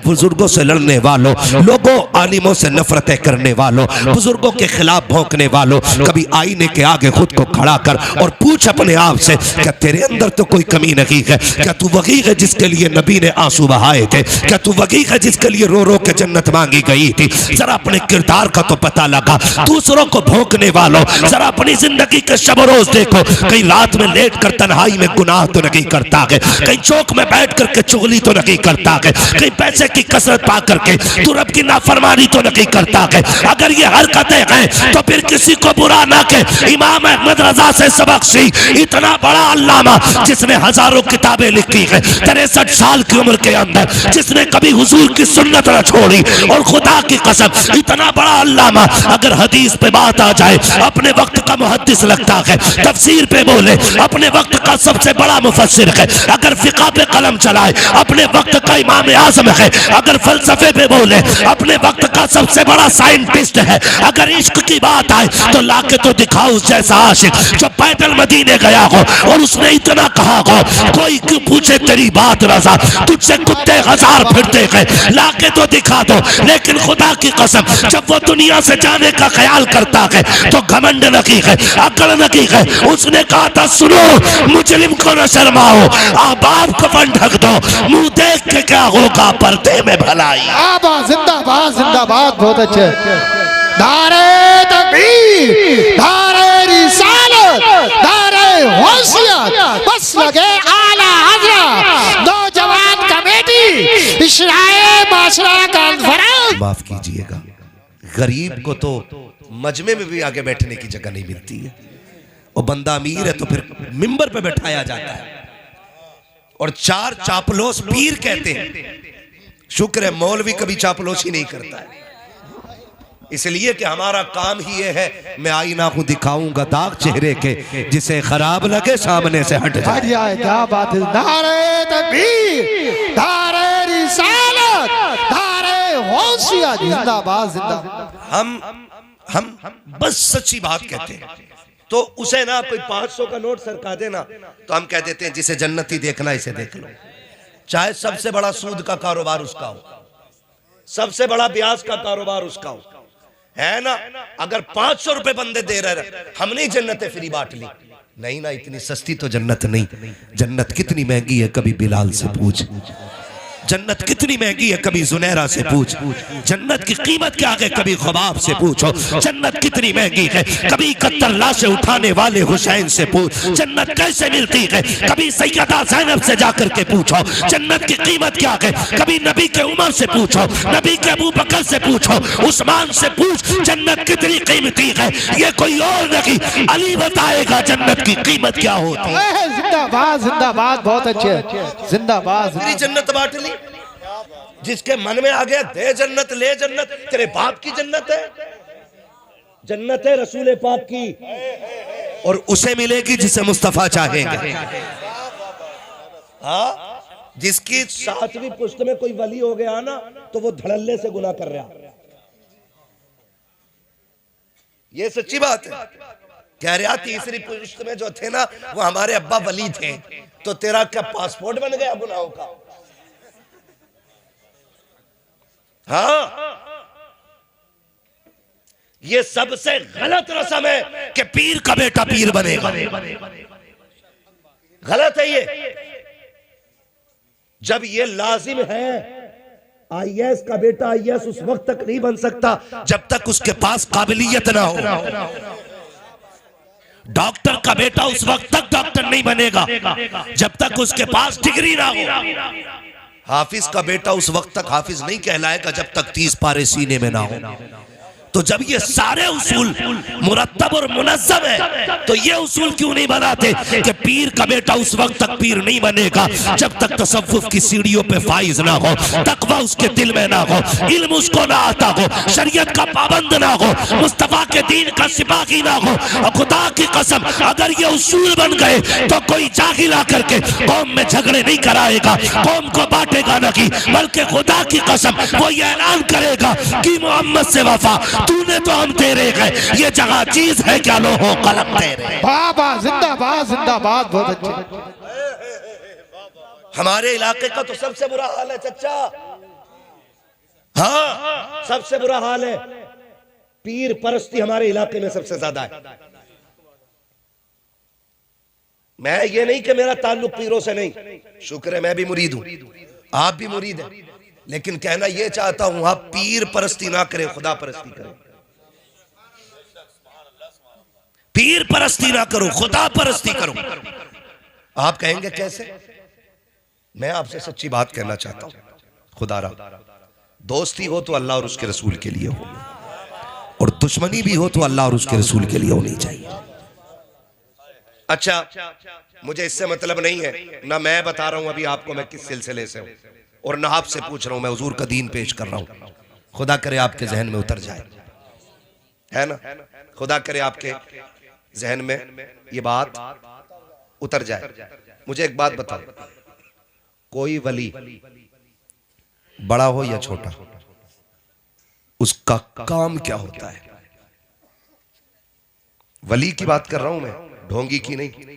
बुजुर्गों से लड़ने वालों, लोगों आलिमों से नफरतें करने वालों, बुजुर्गों के खिलाफ भौंकने वालों, कभी आईने के आगे खुद को खड़ा कर और पूछ अपने आप से, क्या तेरे अंदर तो कोई कमी नहीं है? क्या तू वही है जिसके लिए नबी ने आंसू बहाए थे? क्या तू वही है जिसके लिए रो रो के जन्नत मांगी गई थी? जरा अपने किरदार का तो पता लगा। दूसरों को भौंकने वालों, जरा अपनी जिंदगी के शब रोज देखो। कहीं रात में लेट कर तन्हाई में गुनाह तो नहीं करता है, कहीं चौक में बैठ करके चुगली तो नहीं करता है, कहीं पैसे की कसरत पा करके तू रब की नाफरमानी तो नहीं करता है। अगर ये हरकतें हैं तो फिर किसी को बुरा ना कहे। इमाम अहमद रजा से सबक सी, इतना बड़ा अल्लामा जिसने हजारों किताबें लिखी है, 63 साल की उम्र के अंदर, जिसने कभी हुजूर की सुन्नत न छोड़ी, और खुदा की कसम इतना बड़ा अल्लामा अगर हदीस पे बात आ जाए अपने वक्त का मुहद्दिस लगता है, तफसीर पे बोले अपने वक्त का सबसे बड़ा मुफस्सिर है, अगर फिक़ह पे कलम चलाए अपने वक्त का इमाम आज़म है, अगर फलसफे पे बोले अपने वक्त का सबसे बड़ा साइंटिस्ट है, अगर इश्क की बात आए तो लाके तो दिखाओ उस जैसा आशिक जो पैदल मदीने गया हो और उसने इतना कहा हो, कोई क्यों पूछे तेरी बात रज़ा, तुझसे कुत्ते हजार फिरते हैं, लाके तो दिखा दो। लेकिन खुदा की कसम जब वो दुनिया से जाने का ख्याल करता है तो घमंड नहीं है, अकड़ नहीं है। उसने कहा था सुनो मुजरिम को न शर्माओ, बाप कफन ढक दो, मुंह देख के क्या होगा पर्दे में भलाई। जिंदाबाद जिंदाबाद, बहुत अच्छे। नारे तकबीर, नारे रिसालत, नारे होशियत, बस लगे आला हज़रत, नौजवान कमेटी, इशराए माशरा कॉन्फ्रेंस। माफ कीजिएगा, गरीब को तो मजमे में भी आगे बैठने की जगह नहीं मिलती है, और बंदा अमीर है तो फिर मिंबर पे बैठाया जाता है, और 4 चापलोस पीर कहते हैं। शुक्र है मौलवी कभी चापलोसी नहीं करता है, इसलिए कि हमारा काम ही ये है, मैं आईना को दिखाऊंगा दाग चेहरे के, जिसे खराब लगे सामने से हट जाए। क्या बात है। नारे तकबीर, नारे रिसालत, नारे होशियत, जिंदाबाद जिंदाबाद। हम बस सच्ची बात कहते हैं, तो उसे ना कोई 500 का नोट सरका देना तो हम कह देते हैं जिसे जन्नती देखना इसे देख लो। चाहे सबसे बड़ा सूद का कारोबार उसका हो, सबसे बड़ा ब्याज का कारोबार उसका हो, है ना। अगर 500 रुपए बंदे दे रहे, हमने जन्नतें फ्री बांट ली, नहीं ना, इतनी सस्ती तो जन्नत नहीं। जन्नत कितनी महंगी है कभी बिलाल से पूछ, जन्नत कितनी महंगी है कभी जुनैरा से पूछ, जन्नत की कीमत क्या है कभी ख्वाब से पूछो, जन्नत कितनी महंगी है कभी 71 लाशें उठाने वाले हुसैन से पूछ, जन्नत कैसे मिलती है कभी सैयदा ज़ैनब से जाकर के पूछो, जन्नत की कीमत क्या है कभी नबी के उमर से पूछो, नबी के अबू बकर से पूछो, उस्मान से पूछ, जन्नत कितनी कीमती है ये कोई और नहीं, अली बताएगा जन्नत की कीमत क्या होती है। जिंदाबाद जिंदाबाद, बहुत अच्छे, जिंदाबाद। जन्नत बांट ली, जिसके मन में आ गया दे जन्नत, ले जन्नत, तेरे बाप की जन्नत है, जन्नत है रसूल पाक की, और उसे मिलेगी जिसे मुस्तफा चाहेंगे। हाँ, जिसकी 7वीं पुश्त में कोई वली हो गया ना तो वो धड़ल्ले से गुनाह कर रहा, ये सच्ची बात है। कह रहा 3री पुश्त में जो थे ना वो हमारे अब्बा वली थे, तो तेरा क्या पासपोर्ट बन गया गुनाहों का? हाँ, ये सबसे गलत रस्म है कि पीर का बेटा पीर बनेगा, गलत है ये। जब ये लाजिम है, आईएएस का बेटा आईएएस उस वक्त तक नहीं बन सकता जब तक उसके पास काबिलियत ना हो, डॉक्टर का बेटा उस वक्त तक डॉक्टर नहीं बनेगा जब तक उसके पास डिग्री ना हो, हाफिज का बेटा उस वक्त तक हाफिज नहीं कहलाएगा जब तक 30 पारे सीने में ना हो। तो जब ये सारे उसूल मुरत्तब और मुनज़्ज़म है तो ये उसूल क्यों नहीं बनाते कि पीर का बेटा उस वक्त तक पीर नहीं बनेगा जब तक तसव्वुफ की सीढ़ियों पे फाइज ना हो, तकवा उसके दिल में ना हो, इल्म उसको ना आता हो, शरीयत का पाबंद ना हो, मुस्तफा के दीन का सिपाही ना हो। और खुदा की कसम अगर ये उसूल बन गए तो कोई जाहिल आकर के कौम में झगड़े नहीं कराएगा, कौम को बांटेगा नहीं, बल्कि खुदा की कसम वो ये ऐलान करेगा कि मोहम्मद से वफा तूने तो हम तेरे हैं, ये जगह चीज है क्या लो हो कलम तेरे। बाबा जिंदाबाद जिंदाबाद, बहुत अच्छे। हमारे इलाके का तो सबसे बुरा हाल है चचा, हाँ, सबसे बुरा हाल है, पीर परस्ती हमारे इलाके में सबसे ज्यादा है। मैं ये नहीं कि मेरा ताल्लुक पीरों से नहीं, शुक्र है मैं भी मुरीद हूं, आप भी मुरीद हैं, लेकिन कहना ये चाहता हूं आप पीर परस्ती ना करें, खुदा परस्ती करें। पीर परस्ती ना करो, खुदा परस्ती करो। आप कहेंगे कैसे? मैं आपसे सच्ची बात कहना चाहता हूं, खुदा रा दोस्ती हो तो अल्लाह और उसके रसूल के लिए हो, और दुश्मनी भी हो तो अल्लाह और उसके रसूल के लिए होनी चाहिए। अच्छा, मुझे इससे मतलब नहीं है, ना मैं बता रहा हूं अभी आपको मैं किस सिलसिले से हूं, और ना आपसे पूछ रहा हूं, मैं हुजूर का दीन पेश कर रहा हूं। खुदा करे आपके जहन में उतर जाए, है ना, खुदा करे आपके जहन में ये बात उतर जाए। मुझे एक बात बताओ, कोई वली बड़ा हो या छोटा, उसका काम क्या होता है? वली की बात कर रहा हूं मैं, ढोंगी की नहीं,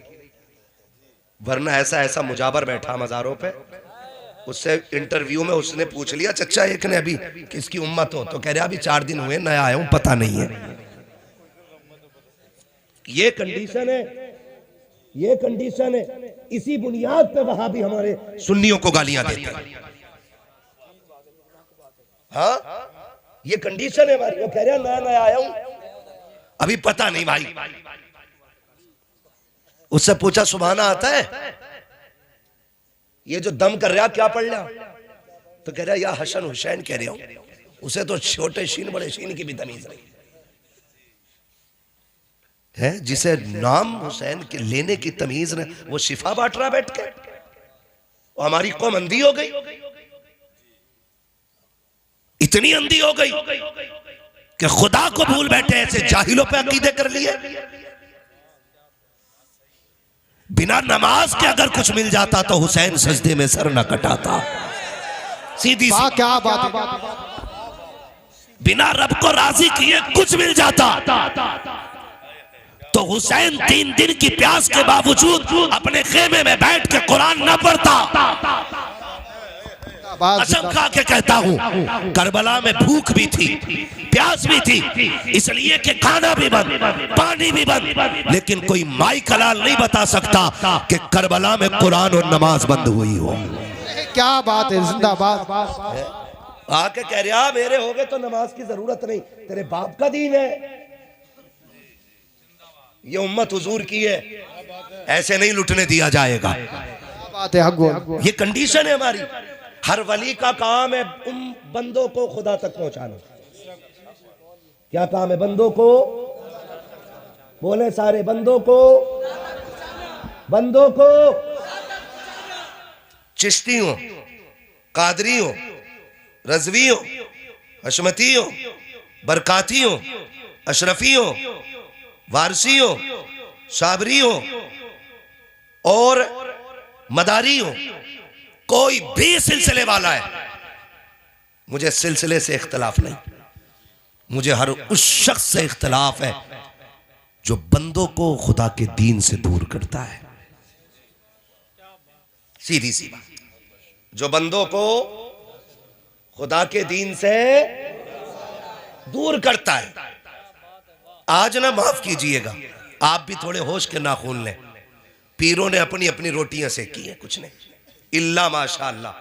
वरना ऐसा ऐसा मुजाबर बैठा मजारों पे, उससे इंटरव्यू में उसने पूछ लिया, चचा एक ने अभी किसकी उम्मत हो, तो कह रहा अभी 4 दिन हुए, नया आया हूं, पता नहीं है। ये कंडीशन है, ये कंडीशन है। इसी बुनियाद पे वहां भी हमारे सुन्नियों को गालियां देते हैं। हाँ, ये कंडीशन है हमारी। वो कह रहा नया नया आया हूं, अभी पता नहीं भाई। उससे पूछा सुभाना आता है? ये जो दम कर रहा क्या पढ़ रहा? तो कह रहा या हसन हुसैन कह रहे हो, उसे तो छोटे शीन बड़े शीन की भी तमीज नहीं है। जिसे नाम हुसैन के लेने की तमीज ने, वो शिफा बांट रहा बैठ के, और हमारी कौम अंधी हो गई, इतनी अंधी हो गई कि खुदा को भूल बैठे, ऐसे जाहिलों पे अकीदे कर लिए। बिना नमाज के अगर कुछ मिल जाता तो हुसैन सजदे में सर न कटाता। सीधी सी क्या बात है। बिना रब को राजी किए कुछ मिल जाता तो हुसैन 3 दिन की प्यास के बावजूद अपने खेमे में बैठ के कुरान न पढ़ता। कसम खा के कहता हूं, करबला में भूख भी थी, प्यास भी थी, इसलिए कि खाना भी बंद, पानी भी बंद, लेकिन कोई माई कलाल नहीं बता सकता कि करबला में कुरान और नमाज बंद हुई हो। क्या बात है, जिंदाबाद। आके कह रहा मेरे हो गए तो नमाज की जरूरत नहीं, तेरे बाप का दीन है, ये उम्मत हुजूर की है, ऐसे नहीं लुटने दिया जाएगा। बात है, ये कंडीशन है हमारी। हर वली का काम है उन बंदों को खुदा तक पहुंचाना। क्या काम है बंदों को? बोले सारे बंदों को, बंदों को, चिश्तियों, कादरियों, रज़वियों, हशमतियों, बरकातियों, अशरफियों, वारसियों, साबरियों और मदारियों, कोई भी सिलसिले वाला है, मुझे सिलसिले से इख्तलाफ नहीं, मुझे हर उस शख्स से इख्तलाफ है जो बंदों को खुदा के दीन से दूर करता है। सीधी सी बात, जो बंदों को खुदा के दीन से दूर करता है। आज ना माफ कीजिएगा, आप भी थोड़े होश के नाखून लें। पीरों ने अपनी अपनी रोटियां सेकी हैं, कुछ ने इल्ला माशाअल्लाह,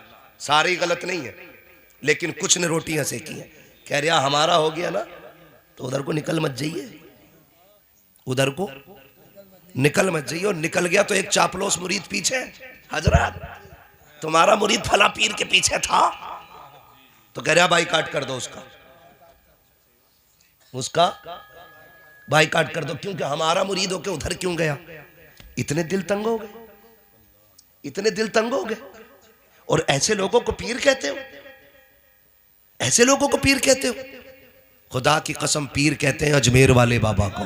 सारी गलत नहीं है, लेकिन कुछ ने रोटियां सेकी हैं। कह रहा हमारा हो गया ना तो उधर को निकल मत जाइए, उधर को निकल मत जाइए। और निकल गया तो एक चापलोस मुरीद पीछे, हजरत तुम्हारा मुरीद फला पीर के पीछे था, तो कह रहा बाइकाट कर दो उसका बाइकाट कर दो, क्योंकि हमारा मुरीद होके उधर क्यों गया। इतने दिल तंग हो गए, इतने दिल तंग हो गए। और ऐसे लोगों को पीर कहते हो, ऐसे लोगों को पीर कहते हो। खुदा की कसम पीर कहते हैं अजमेर वाले बाबा को।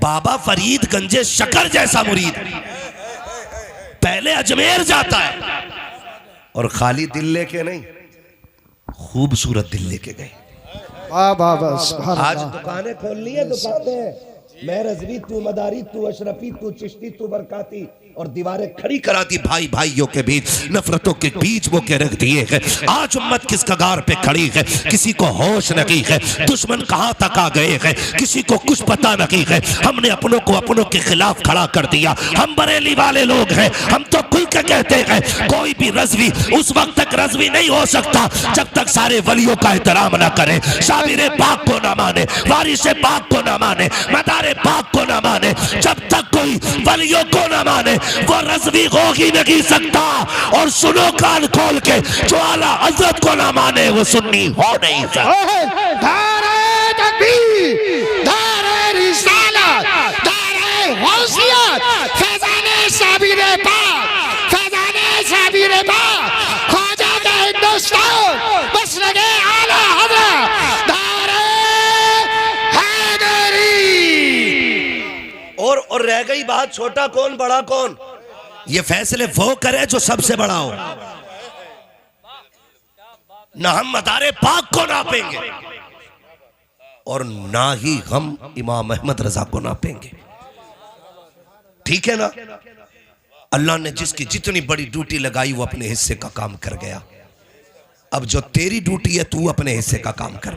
बाबा फरीद गंजे शकर जैसा मुरीद पहले अजमेर जाता है, और खाली दिल लेके नहीं, खूबसूरत दिल लेके गए। आज दुकानें खोल ली है, दुकानें, मैं रज़वी, तू मदारी, तू अशरफी, तू चिश्ती, तू बरकाती, और दीवारें खड़ी करा दी भाई भाइयों के बीच, नफरतों के बीच वो के रख दिए हैं। आज उम्मत किस कगार पे खड़ी है, किसी को होश नहीं है, दुश्मन कहां तक आ गए हैं, किसी को कुछ पता नहीं है। हमने अपनों को अपनों के खिलाफ खड़ा कर दिया। हम बरेली वाले लोग हैं, हम तो खुल के कहते हैं कोई भी रज़वी उस वक्त तक रज़वी नहीं हो सकता जब तक सारे वलियों का एहतराम ना करे, शाबिर पाक को ना माने, वारिस पाक को ना माने, मदार पाक को ना माने। जब तक कोई वलियों को ना माने वो रज़वी हो ही नहीं सकता। और सुनो कान खोल के, जो आला हज़रत को ना माने वो सुन्नी हो नहीं सकता। नारे तकबीर, नारे रिसालत, नारे गौसियत, फैज़ाने शाबिर पाक, फैज़ाने शाबिर पाक, ख्वाजा का हिंदुस्तान, बस लगे आला हज़रत, नारे हैदरी। और रह गई बात छोटा कौन बड़ा कौन, ये फैसले वो करे जो सबसे बड़ा हो। ना हम मदारे पाक को नापेंगे और ना ही हम इमाम अहमद रजा को नापेंगे। ठीक है ना? अल्लाह ने जिसकी जितनी बड़ी ड्यूटी लगाई वो अपने हिस्से का काम कर गया। अब जो तेरी ड्यूटी है तू अपने हिस्से का काम कर।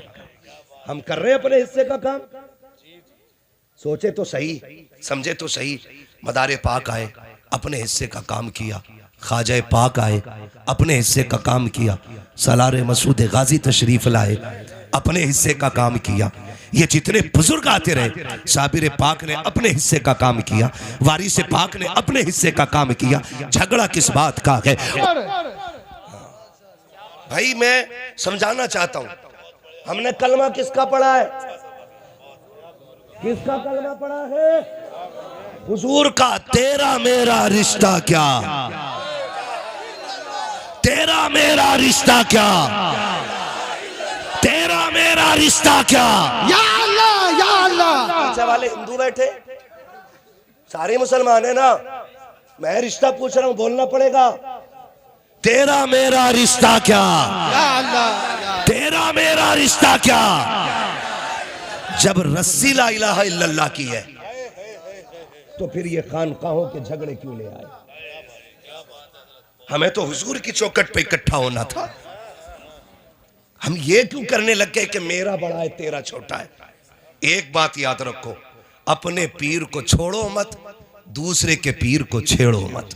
हम कर रहे हैं अपने हिस्से का काम। सोचे तो सही, समझे तो सही। मदारे पाक आए, अपने हिस्से का काम किया। ख्वाजा पाक आए, अपने हिस्से का काम किया। सलार मसूद गाजी तशरीफ लाए, अपने हिस्से का काम किया। ये जितने बुजुर्ग आते रहे, साबिर पाक ने अपने हिस्से का काम किया, वारिस पाक ने अपने हिस्से का काम किया। झगड़ा किस बात का है भाई? मैं समझाना चाहता हूं, हमने कलमा किसका पढ़ा है? किसका कलमा पढ़ा है? हुजूर का। तेरा मेरा रिश्ता क्या, तेरा मेरा रिश्ता क्या, तेरा मेरा रिश्ता क्या। या अल्लाह, या अल्लाह। पीछे वाले हिंदू बैठे, सारे मुसलमान है ना। मैं रिश्ता पूछ रहा हूं, बोलना पड़ेगा। तेरा मेरा रिश्ता क्या, या अल्लाह, तेरा मेरा रिश्ता क्या। जब रस्सी ला इलाहा इल्लल्लाह की है तो फिर ये खानकाहों के झगड़े क्यों ले आए? हमें तो हुजूर की चौखट पे इकट्ठा होना था। हम ये क्यों करने लग गए कि मेरा बड़ा है तेरा छोटा है? एक बात याद रखो, अपने पीर को छोड़ो मत, दूसरे के पीर को छेड़ो मत।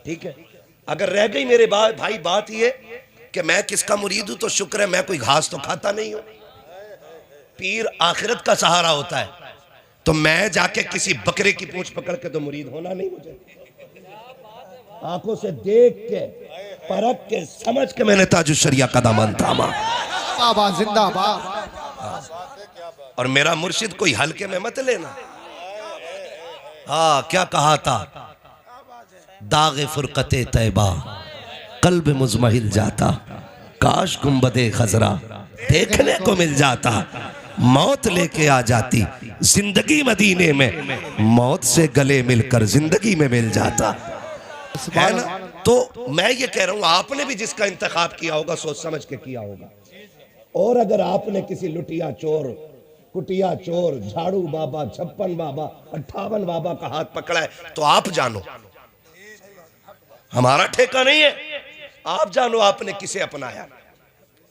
ठीक है? अगर रह गई मेरे भाई बात ये कि मैं किसका मुरीद हूं, तो शुक्र है मैं कोई घास तो खाता नहीं हूं। पीर आखिरत का सहारा होता है, तो मैं जाके किसी बकरे की पूंछ पकड़ के तो मुरीद होना नहीं। मुझे आंखों से देख के, परख के, समझ के मैंने ताजुश शरिया का दामन थामा। जिंदाबाद, जिंदाबाद। और मेरा मुर्शिद कोई हल्के में मत लेना। हाँ, क्या कहा था? दागे फुरकते तैबा कल्ब मुजमहिल जाता, काश गुंबदे खजरा देखने को मिल जाता। मौत लेके आ जाती जिंदगी मदीने में, मौत से गले मिलकर जिंदगी में मिल जाता है ना। तो मैं ये कह रहा हूं, आपने भी जिसका इंतखाब किया होगा सोच समझ के किया होगा। और अगर आपने किसी लुटिया चोर, कुटिया चोर, झाड़ू बाबा, 56 बाबा, 58 बाबा का हाथ पकड़ा है, तो आप जानो, हमारा ठेका नहीं है। आप जानो आपने किसे अपनाया,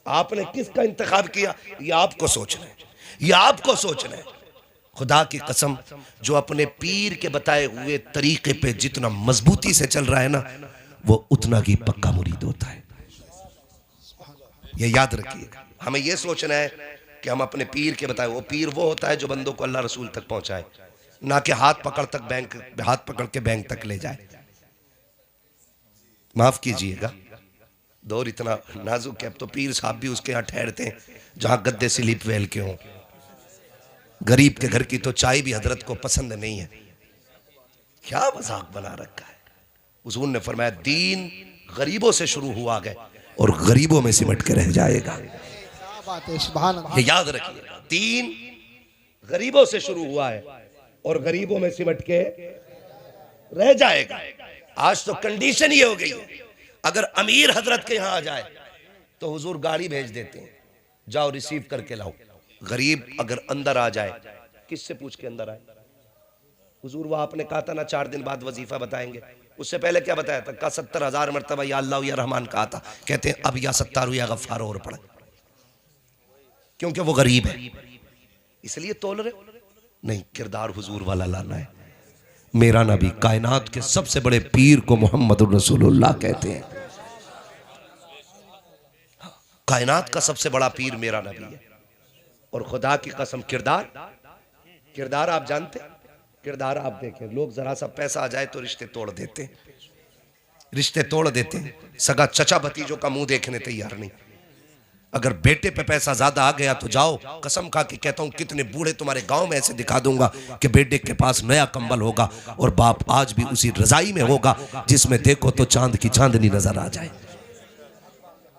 आपने किसका इंतखाब किया। ये आपको सोचना है, ये आपको सोचना है। खुदा की कसम, जो अपने पीर के बताए हुए तरीके पे जितना मजबूती से चल रहा है ना, वो उतना ही पक्का मुरीद होता है। ये याद रखिएगा। हमें ये सोचना है कि हम अपने पीर के बताए, वो पीर वो होता है जो बंदों को अल्लाह रसूल तक पहुंचाए, ना कि हाथ पकड़ के बैंक तक ले जाए। माफ कीजिएगा, दौर इतना नाजुक है। अब तो पीर साहब भी उसके यहाँ ठहरते हैं जहां गद्दे स्लीप वेल के हों। गरीब के घर की तो चाय भी हजरत को पसंद नहीं है। क्या मजाक बना रखा है। हुजूर ने फरमाया, दीन गरीबों से शुरू हुआ है और गरीबों में सिमट के रह जाएगा। ये याद रखिएगा, दीन गरीबों से शुरू हुआ है और गरीबों में सिमट के रह जाएगा। आज तो कंडीशन ये हो गई है, अगर अमीर हजरत के यहां आ जाए तो हुजूर गाड़ी भेज देते हैं, जाओ रिसीव करके लाओ। गरीब अगर अंदर आ जाए, किससे पूछ के अंदर आए? हुजूर वो आपने कहा था ना 4 दिन बाद वजीफा बताएंगे, उससे पहले क्या बताया था? का 70,000 मरतबा या अल्लाह या रहमान कहा था। कहते हैं अब या सत्तार या गफ्फार और पढ़े, क्योंकि वो गरीब है इसलिए तोल रहे नहीं। किरदार हुजूर वाला लाना है। मेरा नबी कायनात के सबसे बड़े पीर को मोहम्मद रसूलुल्लाह कहते हैं। कायनात का सबसे बड़ा पीर मेरा नबी है। और खुदा की कसम किरदार आप जानते हैं? किरदार आप देखें, लोग जरा सा पैसा आ जाए तो रिश्ते तोड़ देते हैं, रिश्ते तोड़ देते हैं। सगा चचा भतीजों का मुंह देखने तैयार नहीं। अगर बेटे पे पैसा ज्यादा आ गया तो जाओ, कसम खा के कहता हूं कितने बूढ़े तुम्हारे गांव में ऐसे दिखा दूंगा कि बेटे के पास नया कंबल होगा और बाप आज भी उसी रजाई में होगा जिसमें देखो तो चांद की चांदनी नजर आ जाए।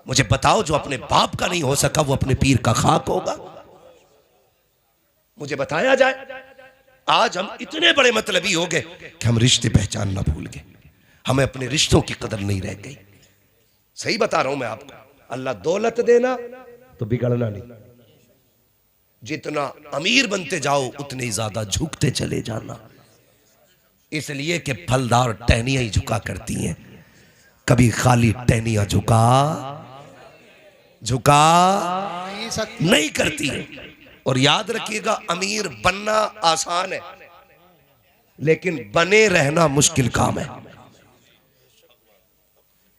मुझे बताओ, जो अपने बाप का नहीं हो सका वो अपने पीर का खाक होगा? मुझे बताया जाए। आज हम इतने बड़े मतलबी हो गए कि हम रिश्ते पहचानना भूल गए, हमें अपने रिश्तों की कदर नहीं रह गई। सही बता रहा हूं मैं आपको। अल्लाह दौलत देना तो बिगड़ना नहीं, जितना अमीर बनते जाओ उतने ही ज्यादा झुकते चले जाना। इसलिए कि फलदार टहनियां ही झुका करती हैं, कभी खाली टहनियां झुका नहीं करती है। और याद रखिएगा, अमीर बनना आसान है लेकिन बने रहना मुश्किल काम है।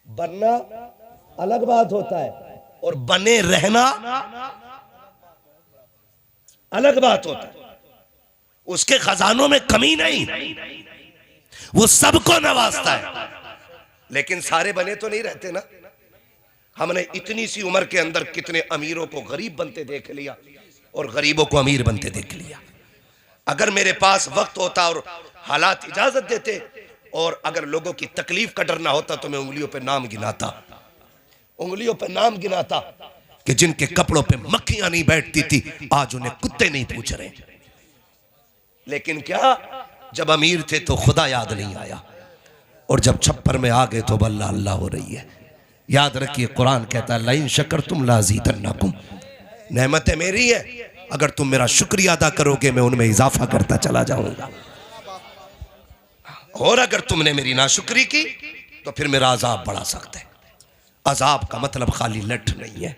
बनना अलग बात होता है और बने रहना अलग बात होता है। उसके खजानों में कमी नहीं, वो सबको नवाजता है। लेकिन सारे बने तो नहीं रहते ना। हमने इतनी सी उम्र के अंदर कितने अमीरों को गरीब बनते देख लिया और गरीबों को अमीर बनते देख लिया। अगर मेरे पास वक्त होता और हालात इजाजत देते और अगर लोगों की तकलीफ का डर ना होता तो मैं उंगलियों पे नाम गिनाता कि जिनके कपड़ों पे मक्खियां नहीं बैठती थी आज उन्हें कुत्ते नहीं पूछ रहे। लेकिन क्या, जब अमीर थे तो खुदा याद नहीं आया और जब छप्पर में आ गए तो अल्लाह अल्लाह हो रही है। याद रखिए, कुरान कहता है लाइन शकरतुम लाज़ीदन्नकुम, नेमतें मेरी है, अगर तुम मेरा शुक्रिया अदा करोगे मैं उनमें इजाफा करता चला जाऊंगा, और अगर तुमने मेरी नाशुक्री की तो फिर मेरा अजाब बढ़ा सकता है। अजाब का मतलब खाली लठ नहीं है,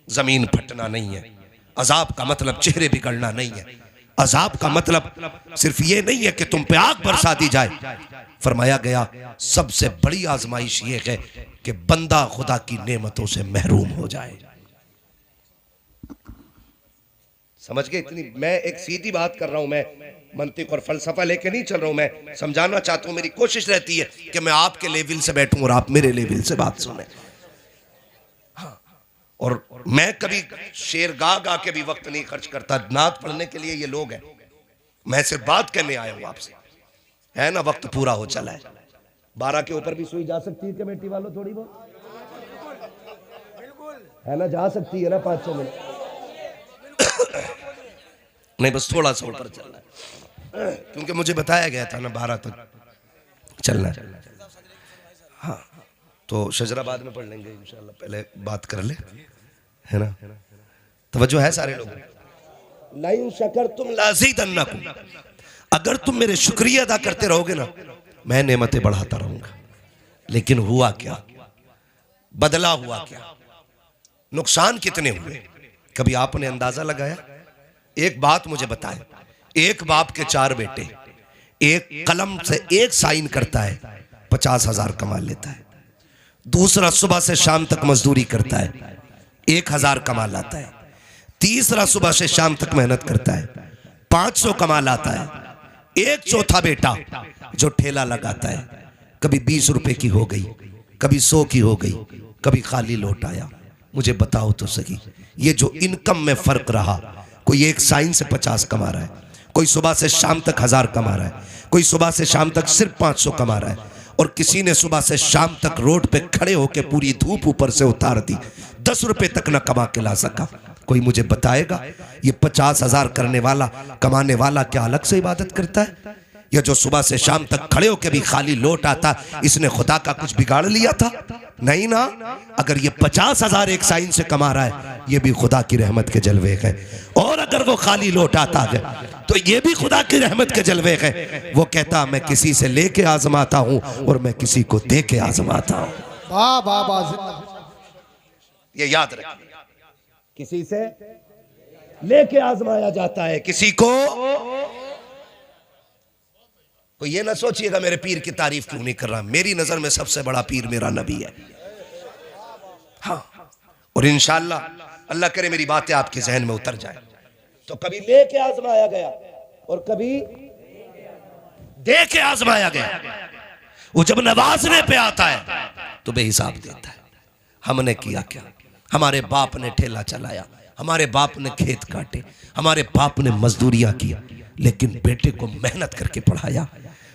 जमीन फटना नहीं है। अजाब का मतलब चेहरे बिगड़ना नहीं है। अजाब का मतलब सिर्फ ये नहीं है कि तुम पे आग बरसा दी जाए। फरमाया गया सबसे बड़ी आजमाइश ये है कि बंदा खुदा की नेमतों से महरूम हो जाए। समझ गए? इतनी मैं एक सीधी बात कर रहा हूं, मैं मंतिक और फलसफा लेके नहीं चल रहा हूं। मैं समझाना चाहता हूं। मेरी कोशिश रहती है कि मैं आपके लेवल से बैठूं और आप मेरे लेवल से बात सुने। हाँ, और मैं कभी शेर गा के भी वक्त नहीं खर्च करता। नात पढ़ने के लिए ये लोग हैं, मैं सिर्फ बात करने आया हूं आपसे, है ना। वक्त पूरा हो चला है। 12 के ऊपर भी सुई जा सकती है कमेटी वालों, थोड़ी बहुत है ना, जा सकती है ना 5-6 मिनट नहीं, बस थोड़ा सा ऊपर चलना है क्योंकि मुझे बताया गया था ना 12 तक चलना है। हाँ, तो शजराबाद में पढ़ लेंगे इंशाल्लाह। पहले बात कर ले, है ना। तवज्जो है सारे लोग? लाइन शकरतुम लाज़ीदन्नकुम, अगर तुम मेरे शुक्रिया अदा करते रहोगे ना मैं नेमतें बढ़ाता रहूंगा। लेकिन हुआ क्या, बदला हुआ क्या, नुकसान कितने हुए, कभी आपने अंदाजा लगाया? एक बात मुझे बताएं, एक बाप के 4 बेटे, एक कलम से एक साइन करता है 50,000 कमा लेता है, दूसरा सुबह से शाम तक मजदूरी करता है 1,000 कमा लाता है, तीसरा सुबह से शाम तक मेहनत करता है 500 कमा लाता है, एक चौथा बेटा जो ठेला लगाता है कभी 20 रुपए की हो गई, कभी 100 की हो गई, कभी खाली लौट आया। मुझे बताओ तो सही, ये जो इनकम में फर्क रहा, कोई एक साइन से 50 कमा रहा है, कोई सुबह से शाम तक 1000 कमा रहा है, कोई सुबह से शाम तक सिर्फ 500 कमा रहा है, और किसी ने सुबह से शाम तक रोड पे खड़े होकर पूरी धूप ऊपर से उतार दी, 10 रुपए तक न कमा के ला सका। कोई मुझे बताएगा ये 50,000 करने वाला, कमाने वाला क्या अलग से इबादत करता है? या जो सुबह से शाम तक खड़े होकर भी खाली लौट आता, इसने खुदा का कुछ बिगाड़ लिया था? नहीं ना। अगर ये 50,000 एक साइन से कमा रहा है, ये भी खुदा की रहमत के जलवे है। और अगर वो खाली लौट आता है तो ये भी खुदा की रहमत के जलवे हैं। वो कहता मैं किसी से लेके आजमाता हूं और मैं किसी को दे के आजमाता हूं। वाह वाह वाह, जिंदा। ये याद रखिए, किसी से लेके आजमाया जाता है, किसी को। तो ये ना सोचिएगा मेरे पीर की तारीफ क्यों नहीं कर रहा। मेरी नजर में सबसे बड़ा पीर मेरा नबी है। हाँ, और इंशाअल्लाह अल्लाह करे मेरी बातें आपके जहन में उतर जाए। तो कभी लेके आजमाया गया और कभी दे के आजमाया गया। वो जब नवाजने पे आता है तो बेहिसाब देता है। हमने किया क्या? हमारे बाप ने ठेला चलाया, हमारे बाप ने खेत काटे, हमारे बाप ने मजदूरियां किया, लेकिन बेटे को मेहनत करके पढ़ाया,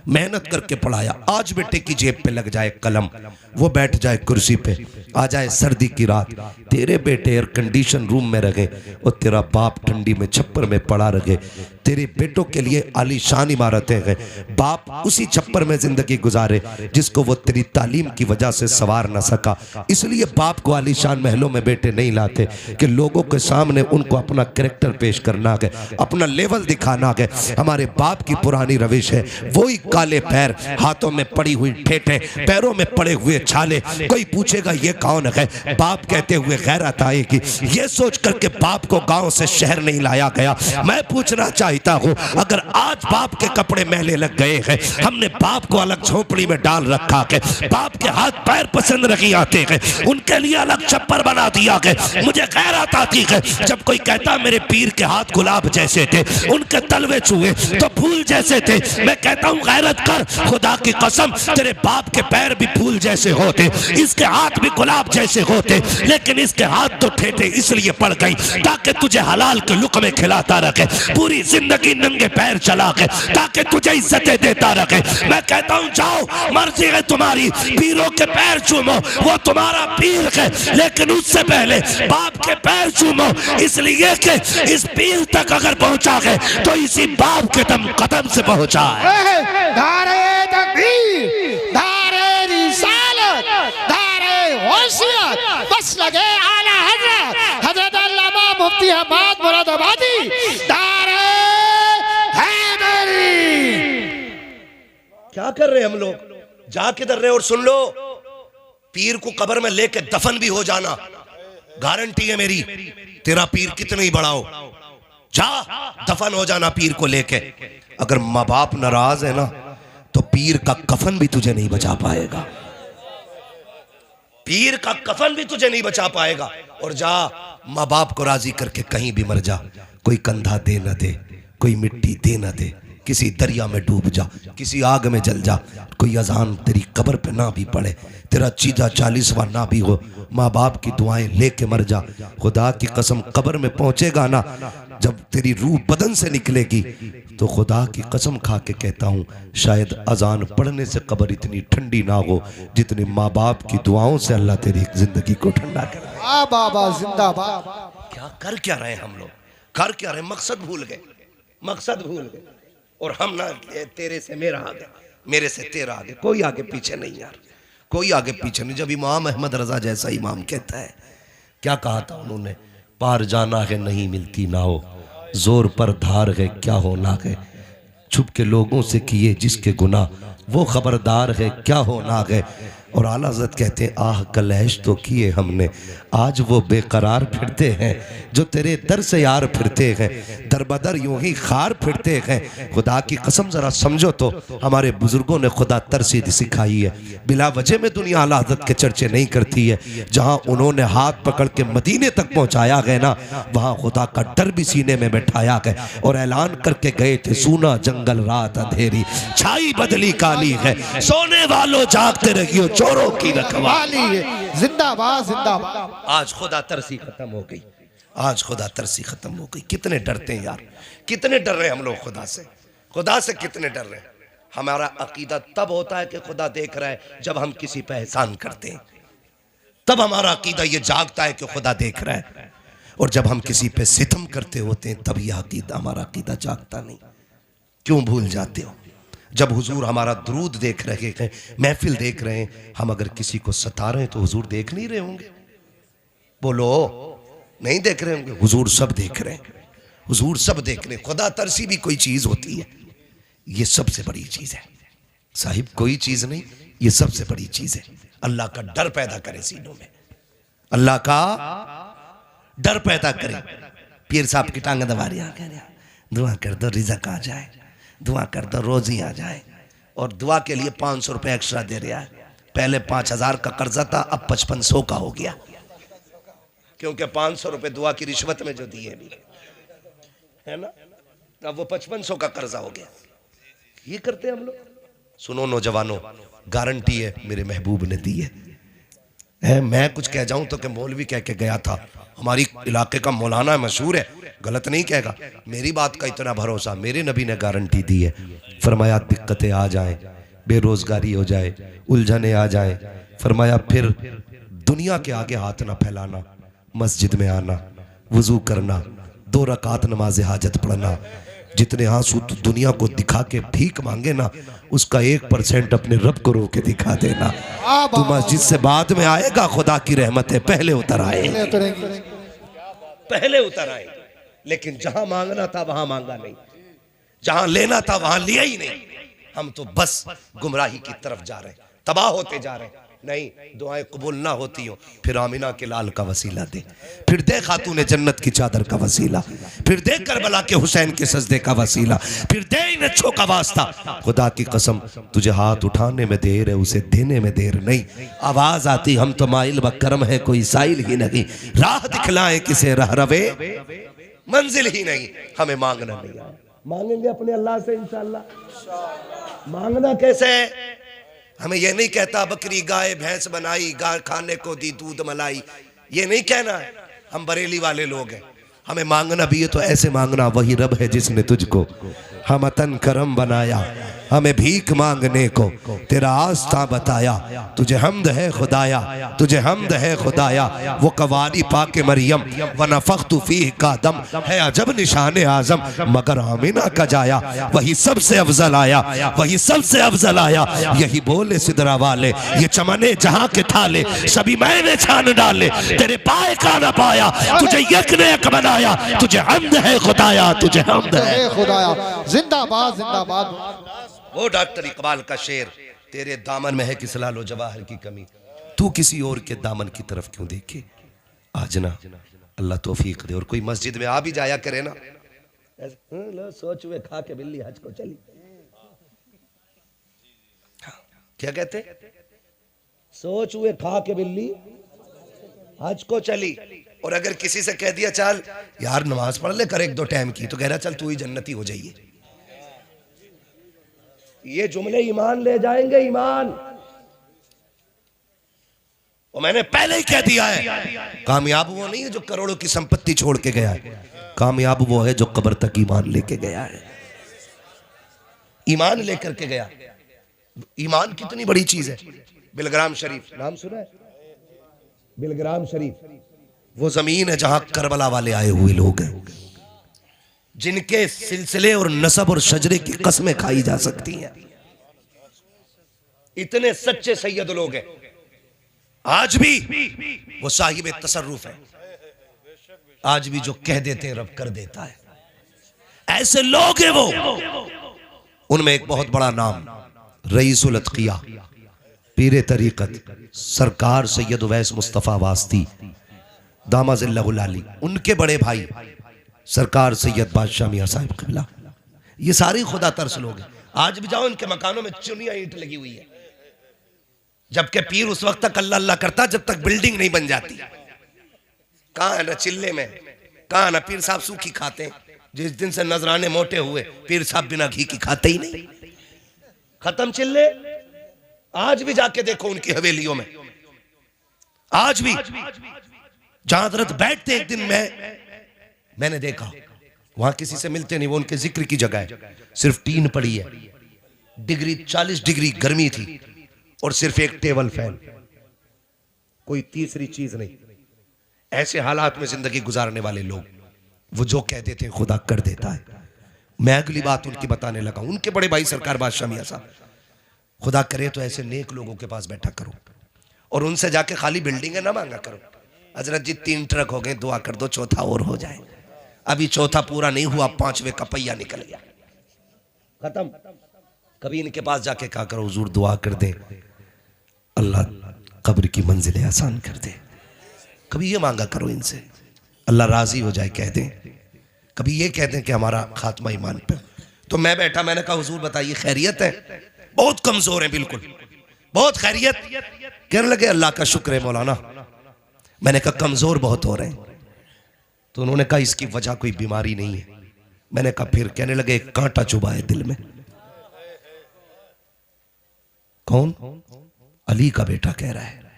मेहनत करके पढ़ाया। आज बेटे की जेब पे लग जाए कलम, वो बैठ जाए कुर्सी पे, आ जाए सर्दी की रात, तेरे बेटे एयर कंडीशन रूम में रहे और तेरा बाप ठंडी में छप्पर में पड़ा रहे। तेरे बेटों के लिए आलीशान इमारतें हैं, बाप उसी छप्पर में जिंदगी गुजारे जिसको वो तेरी तालीम की वजह से सवार ना सका। इसलिए बाप को आलीशान महलों में बेटे नहीं लाते कि लोगों के सामने उनको अपना कैरेक्टर पेश करना है, अपना लेवल दिखाना है। हमारे बाप की पुरानी रविश है वही काले पैर, हाथों में पड़ी हुई ठेठे, पैरों में पड़े हुए छाले। कोई पूछेगा ये कौन है, बाप कहते हुए गैरत आएगी। ये सोच करके बाप को गांव से शहर नहीं लाया गया। मैं पूछना चाहता हूं, अगर आज बाप के कपड़े मैले लग गए हैं, हमने बाप को अलग झोपड़ी में डाल रखा है, बाप के हाथ पैर पसंद नहीं आते हैं, उनके लिए अलग छप्पर बना दिया है। मुझे गैरत आती है जब कोई कहता मेरे पीर के हाथ गुलाब जैसे थे, उनके तलवे छुए तो फूल जैसे थे। मैं कहता हूं गैरत कर, खुदा की कसम तेरे बाप के पैर भी फूल जैसे होते, इसके हाथ भी गुलाब जैसे होते, लेकिन इसके हाथ तो ठेठे इसलिए पड़ गई ताकि तुझे हलाल के लुक़मे खिलाता रखे, पूरी जिंदगी नंगे पैर चला के ताकि तुझे इज्जतें देता रखे। मैं कहता हूं जाओ, मर्जी है तुम्हारी, पीरों के पैर चूमो, वो तुम्हारा पीर है, लेकिन उससे पहले बाप के पैर चूमो, इसलिए कि इस पीर तक अगर पहुंचा है तो इसी बाप के दम कदम से पहुंचा है। धारे तकबीर, धारे रिसालत, धारे होशियत, बस लगे आला हजरत हजरत अल्लामा मुफ्ती अहमद मुरादाबादी, धारे हैदरी। क्या कर रहे हम लोग? जा किधर रहे? और सुन लो, पीर को कब्र में लेके दफन भी हो जाना, गारंटी है मेरी, तेरा पीर कितना ही बड़ा हो, जा दफन हो जाना पीर को लेके। अगर माँ बाप नाराज है ना तो पीर का कफन भी तुझे नहीं बचा पाएगा, पीर का कफन भी तुझे नहीं बचा पाएगा। और जा माँ बाप को राजी करके कहीं भी मर जा, कोई कंधा दे न दे, कोई मिट्टी दे न दे, किसी दरिया में डूब जा, किसी आग में जल जा, कोई अजान तेरी कब्र पे ना भी पड़े, तेरा चीजा 40वां ना भी हो, माँ बाप की दुआएं लेके मर जा। खुदा की कसम कब्र में पहुंचेगा ना, जब तेरी रूह बदन से निकलेगी तो खुदा की कसम खा के कहता हूँ शायद अजान पढ़ने से कब्र इतनी ठंडी ना हो जितनी माँ बाप की दुआओं से अल्लाह तेरी जिंदगी को ठंडा करे। बाबा जिंदाबाद। क्या कर क्या रहे हम लोग, कर क्या रहे? मकसद भूल गए, मकसद भूल गए। और हम ना तेरे से मेरा आगे, मेरे से तेरा आगे, कोई आगे पीछे नहीं यार, कोई आगे पीछे नहीं। जब इमाम अहमद रजा जैसा इमाम कहता है, क्या कहा था उन्होंने, पार जाना है नहीं मिलती ना हो, जोर पर धार है क्या होना है, छुप के लोगों से किए जिसके गुनाह वो खबरदार है क्या होना है। और आला हज़रत कहते हैं आह कलैश तो किए हमने, आज वो बेकरार फिरते हैं जो तेरे दर से यार फिरते हैं, दर बदर यूं ही खार फिरते हैं। खुदा की कसम ज़रा समझो तो, हमारे बुजुर्गों ने खुदा तरसी सिखाई है, बिला वजह में दुनिया आला हज़रत के चर्चे नहीं करती है। जहाँ उन्होंने हाथ पकड़ के मदीने तक पहुँचाया गया ना, वहाँ खुदा का डर भी सीने में बैठाया गया और ऐलान करके गए थे सूना जंगल रात अंधेरी, छाई बदली काली है, सोने वालों जागते रहियो चोरों की रखवाली है। जिंदाबाद जिंदाबाद। आज खुदा तरसी खत्म हो गई, आज खुदा तरसी खत्म हो गई। कितने डरते हैं यार, कितने डर रहे हैं हम लोग खुदा से, खुदा से कितने डर रहे हैं। हमारा अकीदा तब होता है कि खुदा देख रहा है जब हम किसी पे एहसान करते हैं, तब हमारा अकीदा ये जागता है कि खुदा देख रहा है। और जब हम किसी पे सितम करते होते हैं तब यह अकीदा, हमारा अकीदा जागता नहीं। क्यों भूल जाते हो? जब हुजूर हमारा दुरूद देख रहे हैं, महफिल देख रहे हैं, हम अगर किसी को सता रहे हैं तो हुजूर देख नहीं रहे होंगे? बोलो, नहीं देख रहे होंगे? हुजूर सब देख रहे हैं, हुजूर सब देख रहे, खुदा तरसी भी कोई चीज होती है, ये सबसे बड़ी चीज है साहिब, कोई चीज नहीं, ये सबसे बड़ी चीज है। अल्लाह का डर पैदा करे सीनों में, अल्लाह का डर पैदा करे। पीर साहब की टांग दबा रही, कह रहा दुआ कर दो रिज़्क़ आ जाए, दुआ कर दो रोजी आ जाए, और दुआ के लिए 500 रुपये एक्स्ट्रा दे रहा है। पहले 5000 का कर्जा था, अब 5500 का हो गया, क्योंकि 500 रुपये दुआ की रिश्वत में जो दिए भी है ना, अब वो 5500 का कर्जा हो गया। ये करते हैं हम लोग। सुनो नौजवानों, गारंटी है मेरे महबूब ने दी है। मैं कुछ कह जाऊं तो कि मौलवी कह के गया था, हमारी इलाके का मौलाना मशहूर है, गलत नहीं कहेगा। मेरी बात का इतना भरोसा, मेरे नबी ने गारंटी दी है। फरमाया दिक्कतें आ जाएं, बेरोजगारी हो जाए, उलझने आ जाए, फरमाया फिर दुनिया के आगे हाथ ना फैलाना, मस्जिद में आना, वुजू करना, 2 रकात नमाज हाजत पढ़ना। जितने आंसू तू दुनिया को दिखा के भीख मांगे ना, उसका 1% अपने रब को रो के दिखा देना। तू मस्जिद से बाद में आएगा, खुदा की रहमत है पहले उतर आए, पहले उतर आए। लेकिन जहां मांगना था वहां मांगा नहीं, जहां लेना था वहां लिया ही नहीं। हम तो बस गुमराही की तरफ जा रहे, तबाह होते जा रहे। नहीं, दुआएं कबूल ना होती हो, फिर आमिना के लाल का वसीला दे, फिर दे खातून जन्नत की चादर का वसीला, फिर दे करबला के हुसैन के सजदे का वसीला, फिर दे इन अच्छों का वास्ता। खुदा की कसम, तुझे हाथ उठाने में देर है, उसे देने में देर नहीं। आवाज आती हम तो माइल व करम है, कोई साइल ही नहीं, राह दिखलाए किसे रह रवे, मंजिल ही नहीं। हमें मांगना नहीं आया, मांगेंगे अपने अल्लाह से इंशाअल्लाह। मांगना कैसे है? हमें यह नहीं कहता बकरी गाय भैंस बनाई, गाय खाने को दी दूध मलाई, ये नहीं कहना है। हम बरेली वाले लोग हैं, हमें मांगना भी है तो ऐसे मांगना, वही रब है जिसने तुझको हमतन करम बनाया, हमें भीख मांगने को तेरा आस्था बताया। तुझे हमद है खुदाया, तुझे हमद है खुदाया। वो कवाली पाके मरियम व नफख्तु फीह का दम है, अजब निशान आजम मगर आमिना का जाया। वही सबसे अफजल आया, वही सबसे अफजल आया। यही बोले सिदरा वाले, ये चमने जहां के थाले, सभी मैंने छान डाले, तेरे पाए का न पाया, तुझे यक ने यक बनाया। तुझे हमद है खुदाया, तुझे हमद है खुदाया। जिंदाबाद जिंदाबाद। वो डॉक्टर इकबाल का शेर, तेरे दामन में है किस लालो जवाहर की कमी, तू किसी और के दामन की तरफ क्यों देखे। आज ना अल्लाह तौफीक दे, और कोई मस्जिद में आ भी जाया करे ना, लो सोच हुए खा के बिल्ली हज को चली। क्या कहते, सोच हुए खा के बिल्ली हज को चली। और अगर किसी से कह दिया चल यार नमाज पढ़ ले कर 1-2 टाइम की, तो कह रहा चल तू ही जन्नती हो जाइए। ये जुमले ईमान ले जाएंगे, ईमान। और मैंने पहले ही कह दिया है, कामयाब वो नहीं है जो करोड़ों की संपत्ति छोड़ के गया है, कामयाब वो है जो कब्र तक ईमान लेके गया है। ईमान लेकर के गया। ईमान कितनी बड़ी चीज है। बिलग्राम शरीफ नाम सुना है? बिलग्राम शरीफ वो जमीन है जहां करबला वाले आए हुए लोग हैं, जिनके सिलसिले और नसब और शजरे की कस्में खाई जा सकती हैं। इतने सच्चे सैयद लोग हैं। आज भी वो साहिब तसर्रुफ है, आज भी जो कह देते हैं रब कर देता है। ऐसे लोग हैं वो। उनमें एक बहुत बड़ा नाम रईसुल अतकिया पीरे तरीकत सरकार सैयद उवैस मुस्तफ़ा वास्ती दामाजिल्लाहुल आली, उनके बड़े भाई सरकार सैयद बादशाह मियां साहिब क़िबला, ये सारी खुदा तरस लोग हैं। आज भी जाओ इनके मकानों में चुनिया ईंट लगी हुई है, जबकि पीर उस वक्त तक अल्लाह अल्लाह करता जब तक बिल्डिंग नहीं बन जाती। कहाँ है ना चिल्ले में, कहाँ ना पीर साहब सूखी खाते हैं। जिस दिन से नजराने मोटे हुए पीर साहब बिना घी की खाते ही नहीं। खत्म चिल्ले। आज भी जाके देखो उनकी हवेलियों में, आज भी जहां हज़रत बैठते, एक दिन मैंने देखा वहां किसी से मिलते नहीं, वो उनके जिक्र की जगह है, सिर्फ टीन पड़ी है, डिग्री 40 डिग्री गर्मी थी और सिर्फ एक टेबल फैन, कोई तीसरी चीज नहीं। ऐसे हालात में जिंदगी गुजारने वाले लोग, वो जो कह देते हैं खुदा कर देता है। मैं अगली बात उनकी बताने लगा। उनके बड़े भाई सरकार बादशाह मियां साहब, खुदा करे तो ऐसे नेक लोगों के पास बैठा करो और उनसे जाके खाली बिल्डिंग है ना मांगा करो, हजरत जी 3 ट्रक हो गए, दुआ कर दो 4था और हो जाए। अभी चौथा पूरा नहीं हुआ, पांचवें का पहिया निकल गया, खत्म। कभी इनके पास जाके कहा करो हुजूर दुआ कर दे अल्लाह कब्र की मंजिलें आसान कर दे। कभी ये मांगा करो इनसे, अल्लाह राजी हो जाए कह दें। कभी ये कह दें कि हमारा खात्मा ईमान पे। तो मैं बैठा, मैंने कहा हुजूर बताइए खैरियत है? बहुत कमजोर है, बिल्कुल बहुत खैरियत। कहने लगे अल्लाह का शुक्र है मौलाना। मैंने कहा कमजोर बहुत हो रहे हैं। तो उन्होंने कहा इसकी वजह कोई बीमारी नहीं है। मैंने कहा फिर? कहने लगे एक कांटा चुभा है दिल में। कौन? अली का बेटा कह रहा है,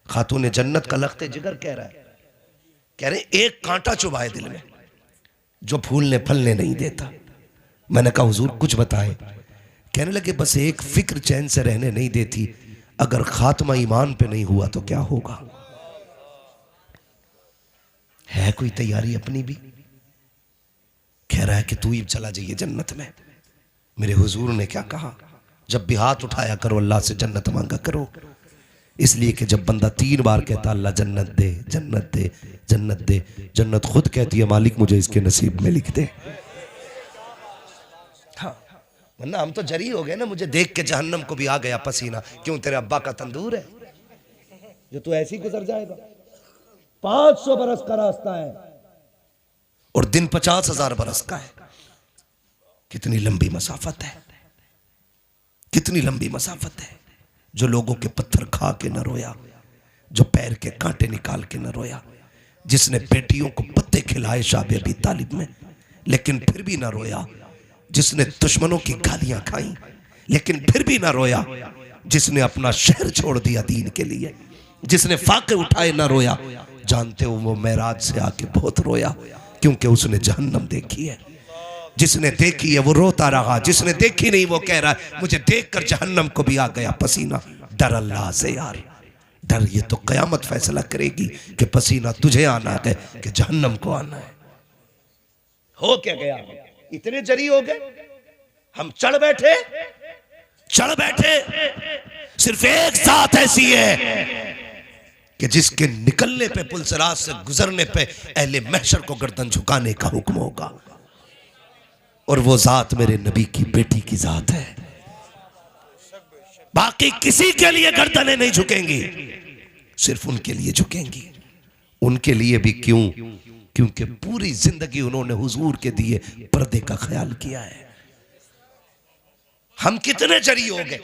खातून जन्नत का लख्ते जिगर कह रहा है। कह रहे एक कांटा चुभा है दिल में जो फूलने फलने नहीं देता। मैंने कहा हुजूर कुछ बताएं। कहने लगे बस एक फिक्र चैन से रहने नहीं देती, अगर खात्मा ईमान पे नहीं हुआ तो क्या होगा। है कोई तैयारी अपनी भी? कह रहा है कि तू ही चला जाइए जन्नत में। मेरे हुजूर ने क्या कहा, जब भी हाथ उठाया करो अल्लाह से जन्नत मांगा करो। इसलिए कि जब बंदा 3 बार कहता अल्लाह जन्नत दे जन्नत दे जन्नत दे, जन्नत खुद कहती है मालिक मुझे इसके नसीब में लिख दे। हाँ, वरना हम तो जरी हो गए ना, मुझे देख के जहन्नम को भी आ गया पसीना। क्यों? तेरे अब्बा का तंदूर है जो तू ऐसे ही गुजर जाएगा। 500 बरस का रास्ता है और दिन 50,000 बरस का है। कितनी लंबी मसाफत है, कितनी लंबी मसाफत है। जो लोगों के पत्थर खा के न रोया, जो पैर के कांटे निकाल के न रोया, जिसने बेटियों को पत्ते खिलाए शाबे अबी तालिब में लेकिन फिर भी न रोया, जिसने दुश्मनों की गालियां खाई लेकिन फिर भी न रोया, जिसने अपना शहर छोड़ दिया दीन के लिए, जिसने फाके उठाए न रोया। जानते हो वो मेराज से आके बहुत रोया, क्योंकि उसने जहन्नम देखी है। जिसने देखी है वो रोता रहा, जिसने देखी नहीं वो कह रहा है मुझे देखकर जहन्नम को भी आ गया पसीना। डर अल्लाह से यार, डर। ये तो कयामत फैसला करेगी कि पसीना तुझे आना है कि जहन्नम को आना है। हो क्या गया, इतने जरी हो गए हम। चढ़ बैठे सिर्फ एक साथ ऐसी है कि जिसके निकलने पे, पुलसरात से गुजरने पे अहले महशर को गर्दन झुकाने का हुक्म होगा। और वो जात मेरे नबी की बेटी की जात है। बाकी किसी के लिए गर्दनें नहीं झुकेंगी, सिर्फ उनके लिए झुकेंगी। उनके लिए भी क्यों? क्योंकि पूरी जिंदगी उन्होंने हुजूर के दिए पर्दे का ख्याल किया है। हम कितने जरी हो गए,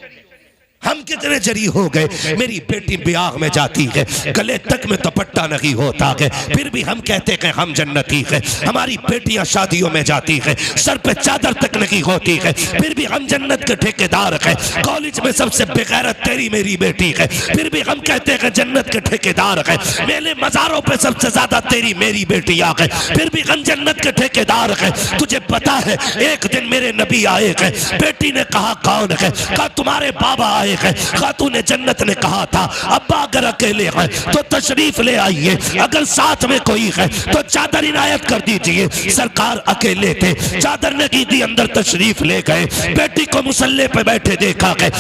हम कितने जरी हो गए। मेरी बेटी ब्याह में जाती है, गले तक में दुपट्टा नहीं होता है, फिर भी हम कहते हैं हम जन्नती है। हमारी बेटियां शादियों में जाती है, सर पे चादर तक नहीं होती है, फिर भी हम जन्नत के ठेकेदार हैं। कॉलेज में सबसे बेगैरत तेरी मेरी बेटी है, फिर भी हम कहते हैं जन्नत के ठेकेदार हैं। मेले मज़ारों पे सबसे ज्यादा तेरी मेरी बेटियां हैं, फिर भी हम जन्नत के ठेकेदार हैं। तुझे पता है एक दिन मेरे नबी आए हैं, बेटी ने कहा कौन है? कहा तुम्हारे बाबा आए। खातून जन्नत ने कहा था अब्बा अगर अकेले हैं तो तशरीफ ले आइए, अगर साथ में कोई है तो चादर इनायत कर दीजिए। सरकार अकेले थे, चादर ने की दी, अंदर तशरीफ ले गए। बेटी को मुसल्ले पे बैठे देखा है।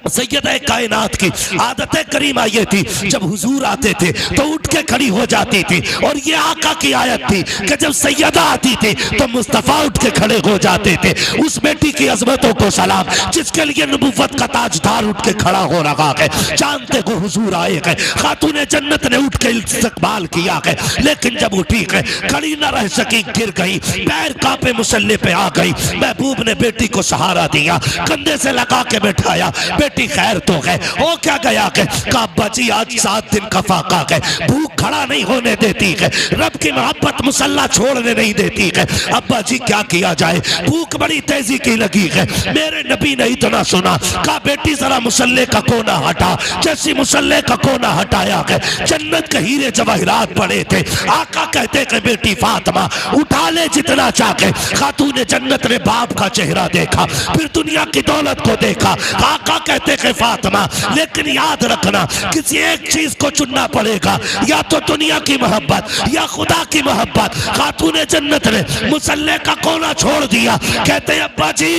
सैयदा कायनात की आदत करीमा ये थी, जब हुजूर आते थे तो उठ के खड़ी हो जाती थी। और ये आका की आयत थी कि जब सैयदा आती थी तो मुस्तफा उठ के खड़े हो जाते थे। उस बेटी की अजमतों को सलाम, जिसके लिए नबूवत का ताजदार उठ के खड़ा हो रहा है। जानते हो हुजूर आए हैं, खातून जन्नत ने उठ के इस्तकबाल किया है, लेकिन जब उठी है खड़ी न रह सकी, गिर गई, पैर कांपे मुसल्ले पे आ गई। महबूब ने बेटी को सहारा दिया, कंधे से लगा के बैठाया। बेटी खैर तो है, हो क्या गया है? अब्बा जी आज 7 दिन का फाका है, भूख खड़ा नहीं होने देती है, रब की मोहब्बत मुसल्ला छोड़ने नहीं देती है। अब्बा जी क्या किया जाए, भूख बड़ी तेजी की लगी है। मेरे नबी ने इतना सुना, कहा बेटी जरा मुसल्ले का कोना हटा। जैसी मुसल्ले का कोना हटाया है, जन्नत के हीरे जवाहिरात पड़े थे। आका कहते हैं बेटी फातिमा उठा ले जितना चाहे। खातून जन्नत ने बाप का चेहरा देखा, फिर दुनिया की दौलत को देखा। आका कहते हैं फातिमा लेकिन याद रखना किसी एक चीज को चुनना पड़ेगा, या तो दुनिया की मोहब्बत या खुदा की मोहब्बत। खातून जन्नत ने मुसल्ले का कोना छोड़ दिया। कहते हैं अब्बा जी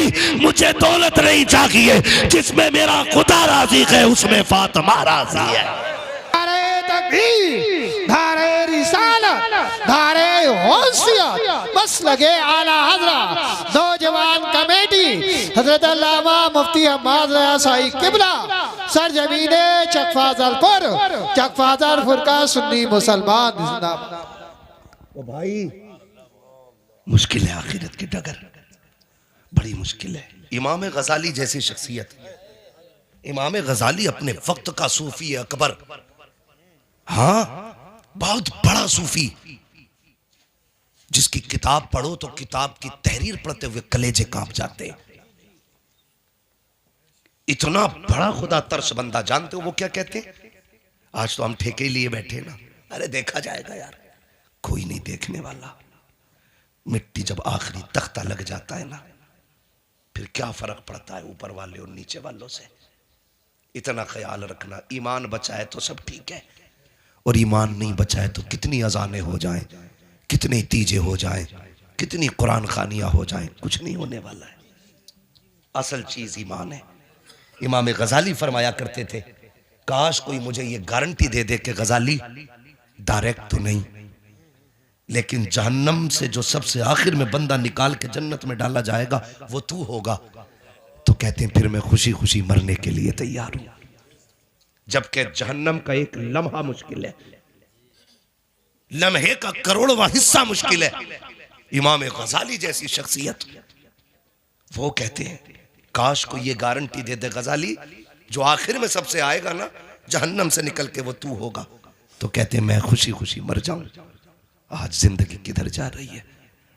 मुझे दौलत नहीं चाहिए, जिसमें मेरा खुदा राजी है उसमें फातिमा राजी है। धारे तकबीर, धारे रिसालत, धारे होशियत बस लगे आला हजरा नौजवान कमेटी हजरत अल्लामा मुफ्ती अहमद साई किबला सरजमीने चकफाजलपुर चकफाजलपुर का सुन्नी मुसलमान जिंदाबाद। ओ भाई मुश्किल है आखिरत की डगर, बड़ी मुश्किल है। इमाम गजाली जैसी शख्सियत, इमाम गजाली अपने वक्त का सूफी अकबर, हाँ बहुत बड़ा सूफी, जिसकी किताब पढ़ो तो किताब की तहरीर पढ़ते हुए कलेजे कांप जाते हैं। इतना बड़ा खुदा तरस बंदा, जानते हो वो क्या कहते हैं? आज तो हम ठेके लिए बैठे ना, अरे देखा जाएगा यार, कोई नहीं देखने वाला। मिट्टी जब आखिरी तख्ता लग जाता है ना, फिर क्या फर्क पड़ता है ऊपर वाले और नीचे वालों से। इतना ख्याल रखना, ईमान बचाए तो सब ठीक है, और ईमान नहीं बचाए तो कितनी अजानें हो जाएं, कितने तीजे हो जाएं, कितनी कुरान खानियां हो जाएं, कुछ नहीं होने वाला है। असल चीज ईमान है। इमाम गजाली फरमाया करते थे, काश कोई मुझे ये गारंटी दे दे कि गजाली डायरेक्ट तो नहीं, लेकिन जहन्नम से जो सबसे आखिर में बंदा निकाल के जन्नत में डाला जाएगा वो तू होगा, तो कहते हैं फिर मैं खुशी खुशी मरने के लिए तैयार हूं। जबकि जहन्नम का एक लम्हा मुश्किल है, लम्हे का करोड़वां हिस्सा मुश्किल है। इमाम गजाली जैसी शख्सियत, वो कहते हैं काश को ये गारंटी दे दे गजाली, जो आखिर में सबसे आएगा ना जहन्नम से निकल के वो तू होगा, तो कहते हैं मैं खुशी खुशी मर जाऊं। आज जिंदगी किधर जा रही है?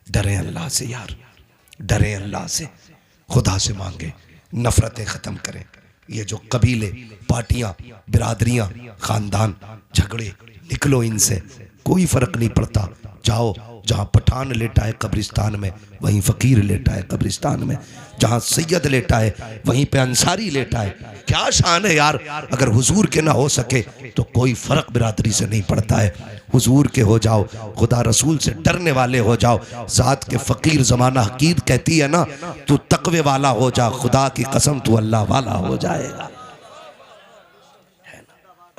डरे अल्लाह से यार, डरे अल्लाह से, खुदा से मांगे, नफरतें खत्म करें। ये जो कबीले, पार्टियां, बिरादरियां, खानदान, झगड़े, निकलो इनसे, कोई फर्क नहीं पड़ता। जाओ जहां पठान लेटा है कब्रिस्तान में, वहीं फकीर लेटा है कब्रिस्तान में। जहां सैयद लेटा है वहीं पे अंसारी लेटा है। क्या शान है यार, अगर हुजूर के ना हो सके तो कोई फर्क बिरादरी से नहीं पड़ता है। हुजूर के हो जाओ, खुदा रसूल से डरने वाले हो जाओ। जात के फकीर जमाना हकीर कहती है ना, तू तकवे वाला हो जा, खुदा की कसम तू अल्लाह वाला हो जाएगा। है ना?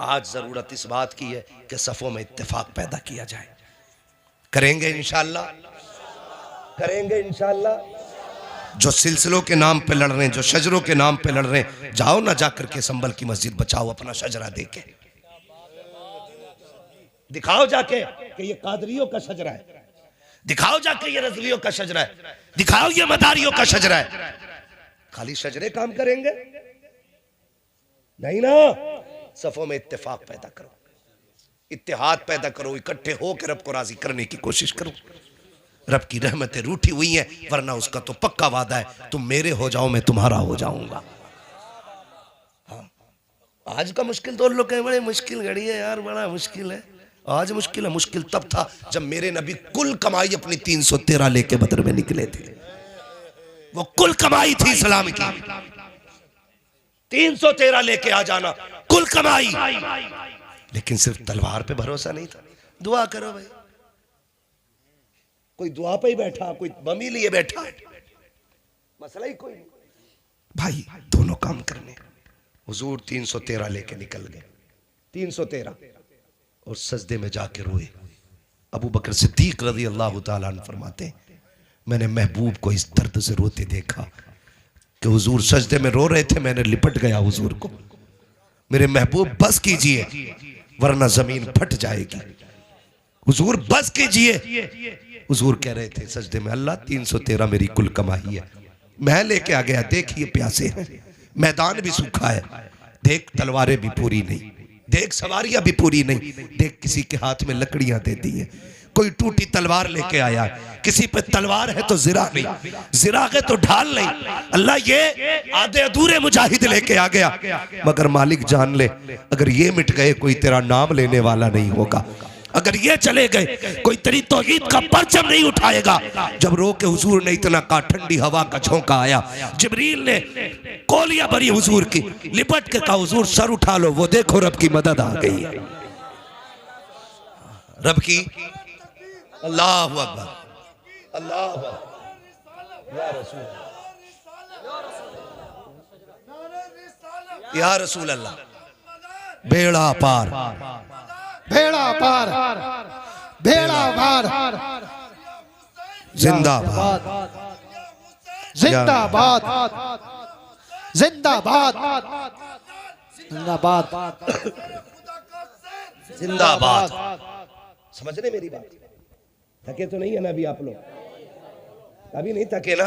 आज जरूरत इस बात की है कि सफों में इत्तेफाक पैदा किया जाए। करेंगे इंशाअल्लाह, करेंगे इंशाअल्लाह। जो सिलसिलों के नाम पे लड़ रहे हैं, जो शजरों के नाम पे लड़ रहे हैं, जाओ ना जाकर के संभल की मस्जिद बचाओ अपना शजरा देके, दिखाओ जाके कि ये कादरियों का शजरा है, दिखाओ जाके ये रज़वियों का शजरा है, दिखाओ ये मदारियों का शजरा है। खाली शजरे काम करेंगे नहीं ना, सफों में इत्तेफाक पैदा करो, इत्तेहाद पैदा करो, इकट्ठे होकर रब को राजी करने की कोशिश करो। रब की रहमतें रूठी हुई हैं, वरना उसका तो पक्का वादा है, तुम मेरे हो जाओ मैं तुम्हारा हो जाऊंगा। हाँ, आज का मुश्किल तो लोग कहें बड़े मुश्किल घड़ी है यार, बड़ा मुश्किल है। आज मुश्किल है, मुश्किल तब था जब मेरे नबी कुल कमाई अपनी 313 लेके बदर में निकले थे। वो कुल कमाई थी इस्लाम की, 313 लेके आ जाना, कुल कमाई। लेकिन सिर्फ तलवार पे भरोसा नहीं था। दुआ करो भाई, कोई दुआ पे ही बैठा, कोई बमी लिए बैठा, मसला ही कोई नहीं। भाई दोनों काम करने। हुजूर 313 लेके निकल गए, 313, और सजदे में जाके रोए। अबू बकर सिद्दीक रज़ी अल्लाह ताला अन्हु फरमाते, मैंने महबूब को इस दर्द से रोते देखा कि हुजूर सजदे में रो रहे थे, मैंने लिपट गया हुजूर को, मेरे महबूब बस कीजिए वरना जमीन फट जाएगी, हुजूर बस कीजिए। हुजूर कह रहे थे सजदे में, अल्लाह 313 मेरी कुल कमाई है। मैं लेके आ गया, देखिए प्यासे हैं, मैदान भी सूखा है, देख तलवारें भी पूरी नहीं, देख सवारियां भी पूरी नहीं, देख किसी के हाथ में लकड़ियां दे दी हैं, कोई टूटी तलवार लेके आया, किसी पे तलवार है तो जिरा नहीं, जिरा है तो ढाल नहीं। अल्लाह ये आधे अधूरे मुजाहिद लेके आ गया, मगर मालिक जान ले, अगर ये मिट गए कोई तेरा नाम लेने वाला नहीं होगा, अगर ये चले गए कोई तेरी तौहीद का परचम नहीं उठाएगा। जब रो के हुजूर ने इतना कहा, ठंडी हवा का झोंका आया, जिब्रील ने कोलियां भरी हुजूर की, लिपट के कहा हुजूर सर उठा लो, वो देखो रब की मदद आ गई है, रब की। अल्लाहु अकबर, अल्लाहु अकबर, या रसूल, या रसूल अल्लाह। बेड़ा पार, बेड़ा पार, बेड़ा पार। जिंदाबाद जिंदाबाद जिंदाबाद जिंदाबाद जिंदाबाद। समझ रहे मेरी बात? थके तो नहीं है ना अभी आप लोग? अभी नहीं थके ना?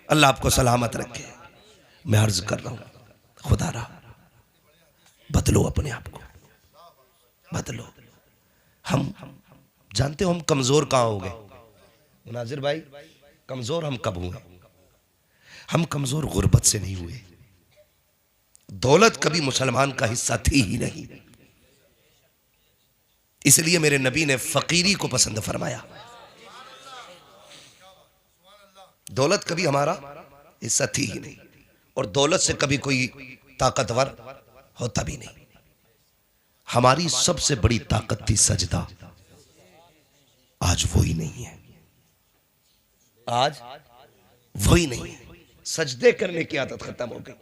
अल्लाह आपको सलामत रखे। मैं अर्ज कर रहा हूं, खुदा रहा बदलो अपने आप को, बदलो। हम जानते हो हम कमजोर कहां हो गए मुनाजिर भाई? कमजोर हम कब हुए? हम कमजोर गुर्बत से नहीं हुए। दौलत कभी मुसलमान का हिस्सा थी ही नहीं, इसलिए मेरे नबी ने फकीरी को पसंद फरमाया। दौलत कभी हमारा हिस्सा थी ही नहीं, और दौलत से कभी कोई ताकतवर होता भी नहीं। हमारी सबसे बड़ी ताकत थी सजदा, आज वो ही नहीं है। आज वही नहीं है। सजदे करने की आदत खत्म हो गई।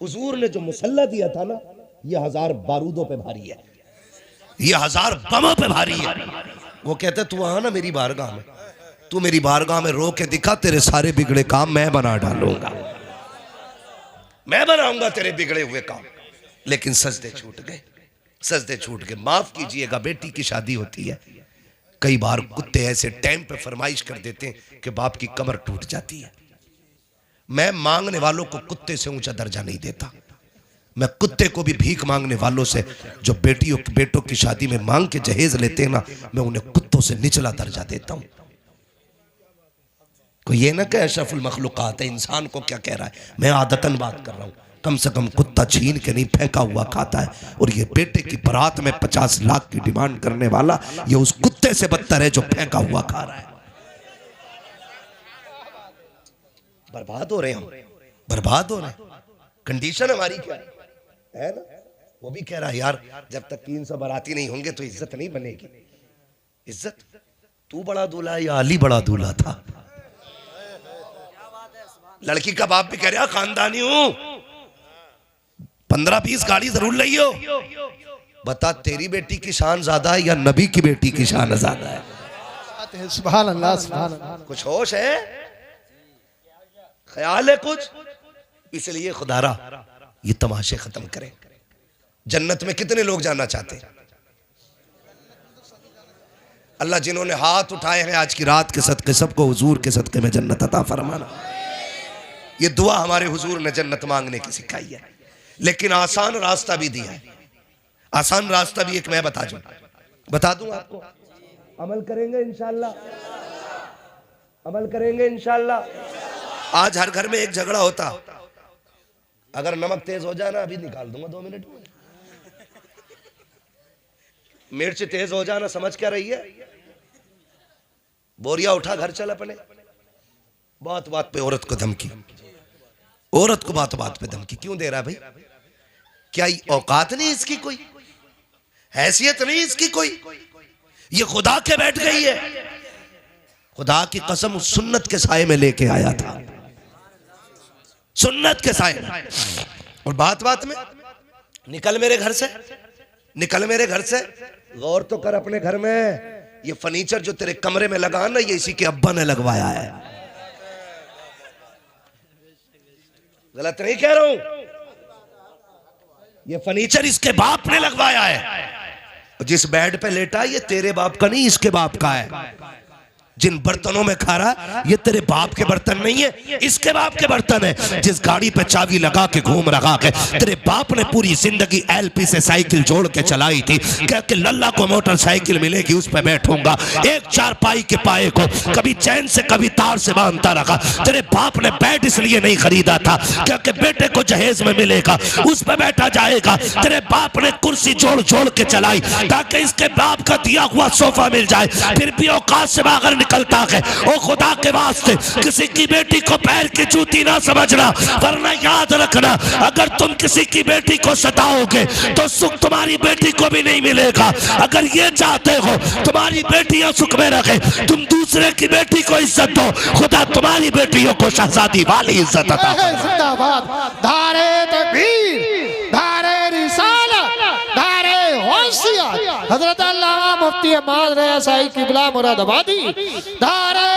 हुजूर ने जो मुसल्ला दिया था ना, ये 1000 बारूदों पे भारी है, ये 1000 बमों पे भारी है। वो कहते तू आ ना मेरी बारगाह में, तू मेरी बारगाह में रो के दिखा, तेरे सारे बिगड़े काम मैं बना डालूंगा, मैं बनाऊंगा तेरे बिगड़े हुए काम। लेकिन सजदे छूट गए, सजदे छूट गए। माफ कीजिएगा, बेटी की शादी होती है, कई बार कुत्ते ऐसे टाइम पे फरमाइश कर देते हैं कि बाप की कमर टूट जाती है। मैं मांगने वालों को कुत्ते से ऊंचा दर्जा नहीं देता। मैं कुत्ते को भी भीख मांगने वालों से जो बेटों की शादी में मांग के जहेज लेते हैं ना, मैं उन्हें कुत्तों से निचला दर्जा देता हूं। कोई ये ना कहे अशरफुल मखलूकात है, इंसान को क्या कह रहा है? मैं आदतन बात कर रहा हूं। कम से कम कुत्ता छीन के नहीं फेंका हुआ खाता है, और ये बेटे की बारात में 50 लाख की डिमांड करने वाला ये उस कुत्ते से बदतर है जो फेंका हुआ खा रहा है। बर्बाद हो रहे हम, बर्बाद हो रहे हैं। कंडीशन हमारी क्या है ना? वो भी कह रहा है यार जब तक 300 बाराती नहीं होंगे तो इज्जत नहीं बनेगी। इज्जत तू बड़ा दूल्हा है या अली बड़ा दूल्हा था? लड़की का बाप भी कह रहा खानदानी हूं, 15-20 गाड़ी जरूर लियो। बता तेरी बेटी की शान ज्यादा है या नबी की बेटी की शान ज्यादा है? सुभान अल्लाह सुभान अल्लाह। कुछ होश है, ख्याल है कुछ? इसलिए खुदारा ये तमाशे खत्म करें। जन्नत में कितने लोग जाना चाहते हैं? अल्लाह जिन्होंने हाथ उठाए हैं आज की रात के सदके सबको हुजूर के सदके में जन्नत अता फरमाना। ये दुआ हमारे हुजूर ने जन्नत मांगने की सिखाई है। लेकिन आसान रास्ता भी दिया है। आसान रास्ता भी एक मैं बता दूं आपको। अमल करेंगे इंशाअल्लाह, अमल करेंगे इंशाअल्लाह। आज हर घर में एक झगड़ा होता, अगर नमक तेज हो जाना अभी निकाल दूंगा 2 मिनट में। मिर्च तेज हो जाना समझ क्या रही है? बोरिया उठा घर चल अपने। बात बात पे औरत को धमकी, औरत को बात बात पे धमकी क्यों दे रहा है भाई? क्या औकात नहीं इसकी, कोई हैसियत नहीं इसकी कोई? ये खुदा के बैठ गई है। खुदा की कसम उस सुन्नत के साए में लेके आया था, सुन्नत के साए में। और बात बात में निकल मेरे घर से, निकल मेरे घर से। गौर तो कर अपने घर में, ये फर्नीचर जो तेरे कमरे में लगा ना, ये इसी के अब्बा ने लगवाया है। गलत नहीं कह रहा हूं, ये फर्नीचर इसके बाप ने लगवाया है। जिस बेड पे लेटा ये तेरे बाप का नहीं, इसके बाप का है। जिन बर्तनों में खा रहा ये तेरे बाप के बर्तन नहीं है, इसके बाप के बर्तन है। जिस गाड़ी पे चाबी लगा के घूम रहा है, तेरे बाप ने पूरी जिंदगी एलपी से साइकिल जोड़ के चलाई थी, कह के लल्ला को मोटरसाइकिल मिलेगी उस पे बैठूंगा। एक चारपाई के पाए को कभी चैन से कभी तार से बांधता रखा। तेरे बाप ने बेड इसलिए नहीं खरीदा था कह के बेटे को जहेज में मिलेगा उस पे बैठा जाएगा। तेरे बाप ने कुर्सी जोड़ जोड़ के चलाई ताकि इसके बाप का दिया हुआ सोफा मिल जाए, फिर भी औकात से बाहर निकलता है। ओ खुदा के वास्ते किसी की बेटी को पैर की जूती ना समझना, वरना याद रखना अगर तुम किसी की बेटी को सताओगे तो सुख तुम्हारी बेटी को भी नहीं मिलेगा। अगर ये चाहते हो तुम्हारी बेटियां सुख में रखे, तुम दूसरे की बेटी को इज्जत दो, खुदा तुम्हारी बेटियों को शहजादी वाली इज्जत अता जिंदाबाद। धारे तकबीर, धारे रिसालत, धारे हैसियत हजरत अल्लामा मुफ्ती अहमद रज़ा साई किबला मुरादाबादी दारे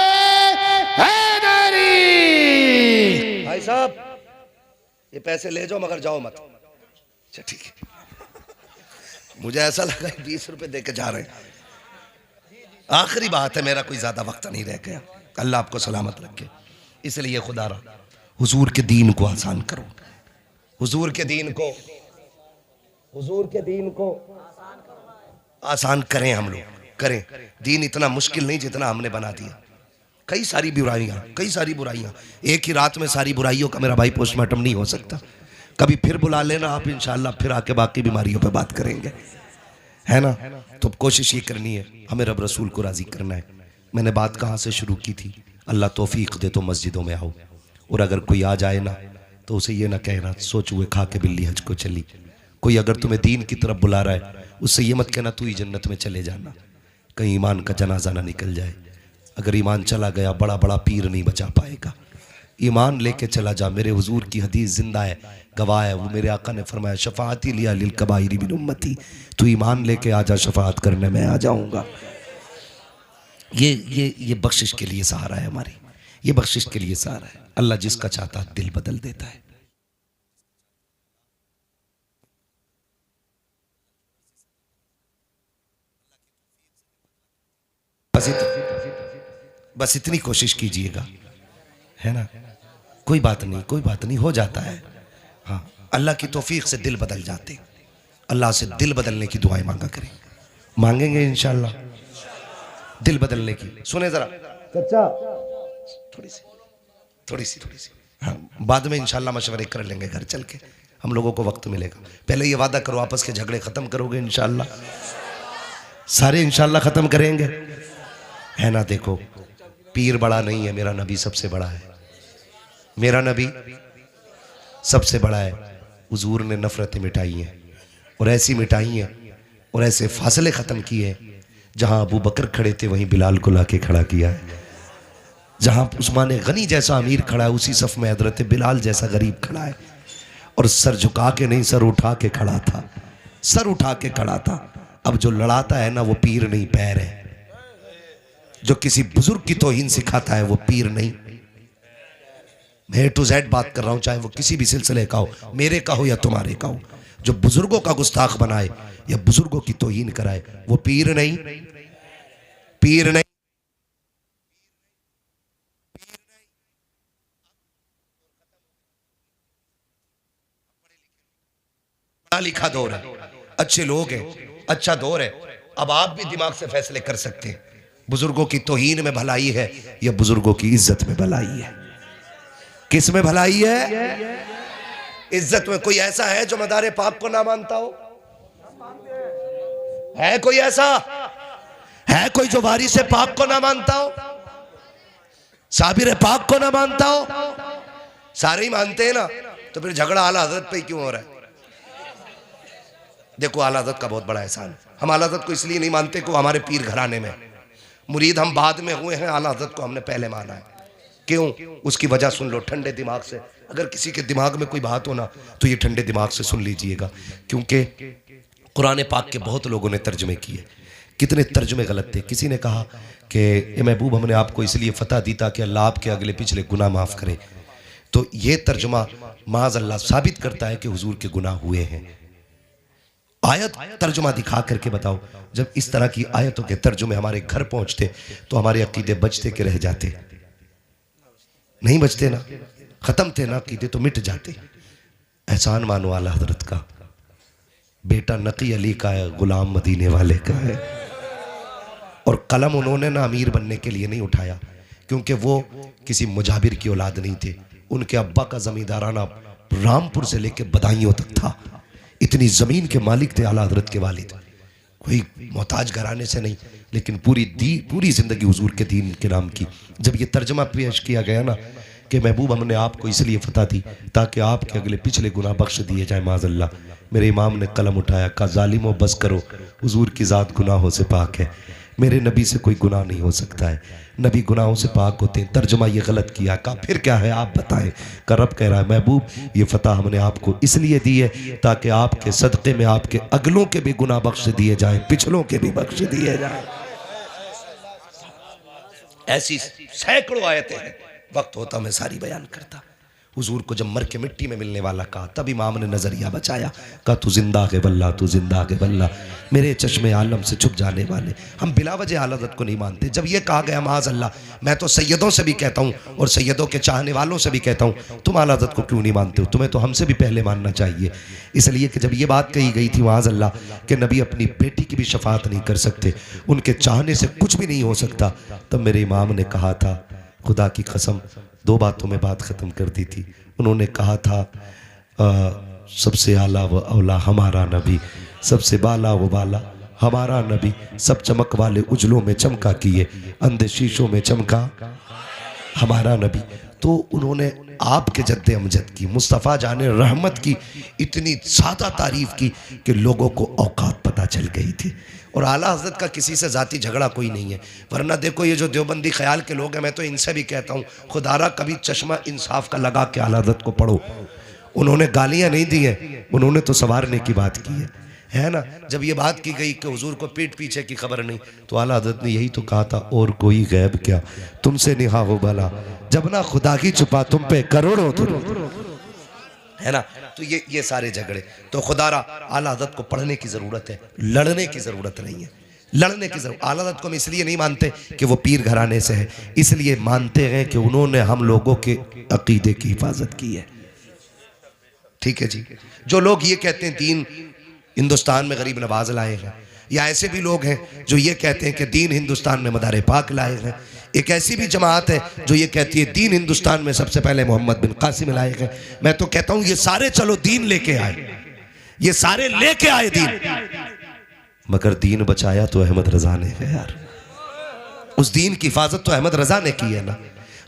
हैदरी। भाई साहब ये पैसे ले जाओ मगर जाओ मत। अच्छा ठीक है, मुझे ऐसा लगा 20 रुपए दे के जा रहे हैं। आखिरी बात है, मेरा कोई ज्यादा वक्त नहीं रह गया। अल्लाह आपको सलामत रखे। इसलिए खुदा रहा हुजूर के दीन को आसान करो, हुजूर के दीन को आसान करें। हम लोग करें। दीन इतना मुश्किल नहीं जितना हमने बना दिया। कई सारी बुराइयां, एक ही रात में सारी बुराइयों का मेरा भाई पोस्टमार्टम नहीं हो सकता। कभी फिर बुला लेना आप, इंशाल्लाह फिर आके बाकी बीमारियों पे बात करेंगे, है ना। तो कोशिश ये करनी है, हमें रब रसूल को राजी करना है। मैंने बात कहाँ से शुरू की थी, अल्लाह तौफीक दे तो मस्जिदों में आओ, और अगर कोई आ जाए ना तो उसे ये ना कहना सोच हुए खा के बिल्ली हज को चली। कोई अगर तुम्हें दीन की तरफ बुला रहा है उससे ये मत कहना तू ही जन्नत में चले जाना, कहीं ईमान का जनाजा ना निकल जाए। अगर ईमान चला गया बड़ा बड़ा पीर नहीं बचा पाएगा। ईमान लेके चला जा। मेरे हुजूर की हदीस जिंदा है, गवाह है। वो मेरे आका ने फरमाया शफाअती लिया लिल कबाइरी मिन उम्मती, तू ईमान लेके आ जा, शफाअत करने में आ जाऊंगा। ये बख्शिश के लिए सहारा है हमारी, ये बख्शिश के लिए सहारा है। अल्लाह जिसका चाहता है दिल बदल देता है। बस इतनी कोशिश कीजिएगा, है ना। कोई बात नहीं, हो जाता है। हाँ, अल्लाह की तौफीक से दिल बदल जाते। अल्लाह से दिल बदलने की दुआएं मांगा करें, मांगेंगे इंशाल्लाह दिल बदलने की। सुने जरा चचा, थोड़ी सी हाँ, बाद में इंशाल्लाह मशवरे कर लेंगे घर चल के, हम लोगों को वक्त मिलेगा। पहले ये वादा करो आपस के झगड़े खत्म करोगे इंशाल्लाह, सारे इंशाल्लाह खत्म करेंगे, है ना। देखो पीर बड़ा नहीं है, मेरा नबी सबसे बड़ा है, मेरा नबी सबसे बड़ा है। हुजूर ने नफरतें मिटाई हैं, और ऐसी मिटाई हैं और ऐसे फासले ख़त्म किए, जहां अबू बकर खड़े थे वहीं बिलाल को लाके खड़ा किया है। जहां उस्मान गनी जैसा अमीर खड़ा है उसी सफ में हजरत बिलाल जैसा गरीब खड़ा है, और सर झुका के नहीं सर उठा के खड़ा था, सर उठा के खड़ा था। अब जो लड़ाता है ना वो पीर नहीं पैर है, जो किसी बुजुर्ग की तौहीन सिखाता है वो पीर नहीं। मैं टू जेड बात कर रहा हूं, चाहे वो किसी भी सिलसिले का हो, मेरे का हो या तुम्हारे का हो। जो बुजुर्गों का गुस्ताख बनाए या बुजुर्गों की तौहीन कराए वो पीर नहीं, पीर नहीं। पढ़ा लिखा दौर है, अच्छे लोग हैं, अच्छा दौर है। अब आप भी दिमाग से फैसले कर सकते हैं, बुजुर्गों की तौहीन में भलाई है या बुजुर्गों की इज्जत में भलाई है। किस में भलाई है? इज्जत में। कोई ऐसा है जो मदारे पाक को ना मानता हो? है कोई ऐसा? है कोई जो वारिस पाक को ना मानता हो, साबिर पाक को ना मानता हो? सारे ही मानते हैं ना, तो फिर झगड़ा आला हजरत पे क्यों हो रहा है? देखो आला हजरत का बहुत बड़ा एहसान। हम आला हजरत को इसलिए नहीं मानते कि हमारे पीर घराने में, मुरीद हम बाद में हुए हैं, आला हजरत को हमने पहले माना है। क्यों? उसकी वजह सुन लो ठंडे दिमाग से। अगर किसी के दिमाग में कोई बात हो ना तो ये ठंडे दिमाग से सुन लीजिएगा, क्योंकि कुरान पाक के बहुत लोगों ने तर्जमे किए, कितने तर्जमे गलत थे। किसी ने कहा कि ए महबूब हमने आपको इसलिए फतह दी ताकि अल्लाह आपके अगले पिछले गुनाह माफ़ करे। तो ये तर्जमा माज़ अल्लाह साबित करता है कि हुजूर के गुनाह हुए हैं। आयत तर्जुमा दिखा करके बताओ। जब इस तरह की आयतों के तर्जुमे हमारे घर पहुंचते तो हमारे अकीदे बचते के रह जाते? नहीं बचते ना, खत्म थे ना अकीदे, तो मिट जाते। एहसान मानो आला हजरत का, बेटा नकी अली का है, गुलाम मदीने वाले का है। और कलम उन्होंने ना अमीर बनने के लिए नहीं उठाया, क्योंकि वो किसी मुजाबिर की औलाद नहीं थे। उनके अब्बा का जमींदाराना रामपुर से लेकर बदायूं तक था। इतनी ज़मीन के मालिक थे आला हजरत के वालिद, कोई मोहताज घराने से नहीं, लेकिन पूरी ज़िंदगी हुजूर के दीन के नाम की। जब ये तर्जमा पेश किया गया ना कि महबूब हमने आपको इसलिए फतह दी ताकि आपके अगले पिछले गुनाह बख्श दिए जाए, माज़अल्लाह, मेरे इमाम ने कलम उठाया, कहा जालिमो बस करो, हुजूर की ज़ात गुनाहों से पाक है। मेरे नबी से कोई गुनाह नहीं हो सकता है, नबी गुनाहों से पाक होते हैं। तर्जुमा ये गलत किया। कहा फिर क्या है आप बताएं। का रब कह रहा है महबूब ये फतह हमने आपको इसलिए दी है ताकि आपके सदक़े में आपके अगलों के भी गुनाह बख्श दिए जाएं, पिछलों के भी बख्श दिए जाएं। ऐसी सैकड़ों आयतें हैं, वक्त होता मैं सारी बयान करता। हुजूर को जब मर के मिट्टी में मिलने वाला कहा तब इमाम ने नजरिया बचाया, कहा तू जिंदा के बल्ला, तू जिंदा के बल्ला, मेरे चश्मे आलम से छुप जाने वाले। हम बिला वजह आला हज़रत को नहीं मानते। जब ये कहा गया माज़ अल्लाह, मैं तो सैयदों से भी कहता हूँ और सैयदों के चाहने वालों से भी कहता हूँ, तुम आला हज़रत को क्यों नहीं मानते हो? तुम्हें तो हमसे भी पहले मानना चाहिए। इसलिए कि जब ये बात कही गई थी माज़ अल्लाह कि नबी अपनी बेटी की भी शफात नहीं कर सकते, उनके चाहने से कुछ भी नहीं हो सकता, तब मेरे इमाम ने कहा था, खुदा की कसम दो बातों में बात ख़त्म कर दी थी। उन्होंने कहा था सबसे आला व औला हमारा नबी, सबसे बाला व बाला हमारा नबी, सब चमक वाले उजलों में चमका किए, अंधे शीशों में चमका हमारा नबी। तो उन्होंने आपके जद्दे अमजद की, मुस्तफ़ा जाने रहमत की इतनी ज़्यादा तारीफ़ की कि लोगों को औकात पता चल गई थी। और आला हज़रत का किसी से ज़ाती झगड़ा कोई नहीं है। वरना देखो ये जो देवबंदी ख्याल के लोग हैं, मैं तो इनसे भी कहता हूँ खुदारा कभी चश्मा इंसाफ का लगा के आला हज़रत को पढ़ो। उन्होंने गालियाँ नहीं दी हैं, उन्होंने तो संवारने की बात की है ना। जब ये बात की गई कि हुजूर को पीठ पीछे की खबर नहीं, तो आला हज़रत ने यही तो कहा था, और कोई गैब क्या तुमसे निहा हो भला, जब ना खुदा की छुपा तुम पे करोड़ों है ना। तो ये सारे झगड़े तो खुदारा आला हज़रत को पढ़ने की ज़रूरत है, लड़ने की ज़रूरत नहीं है। लड़ने की ज़रूरत आला हज़रत को हम इसलिए नहीं मानते कि वो पीर घराने से है, इसलिए मानते हैं कि उन्होंने हम लोगों के अकीदे की हिफाजत की है। ठीक है जी। जो लोग ये कहते हैं दीन हिंदुस्तान में गरीब नवाज लाए हैं, या ऐसे भी लोग हैं जो ये कहते हैं कि दीन हिंदुस्तान में मदार पाक लाए हैं। एक ऐसी भी जमात है जो ये कहती है दीन हिंदुस्तान में सबसे पहले मोहम्मद बिन कासिम लाए हैं। मैं तो कहता हूं ये सारे चलो दीन लेके आए, ये सारे लेके आए दीन, मगर दीन बचाया तो अहमद रजा ने है यार। उस दीन की हिफाजत तो अहमद रजा ने की है ना।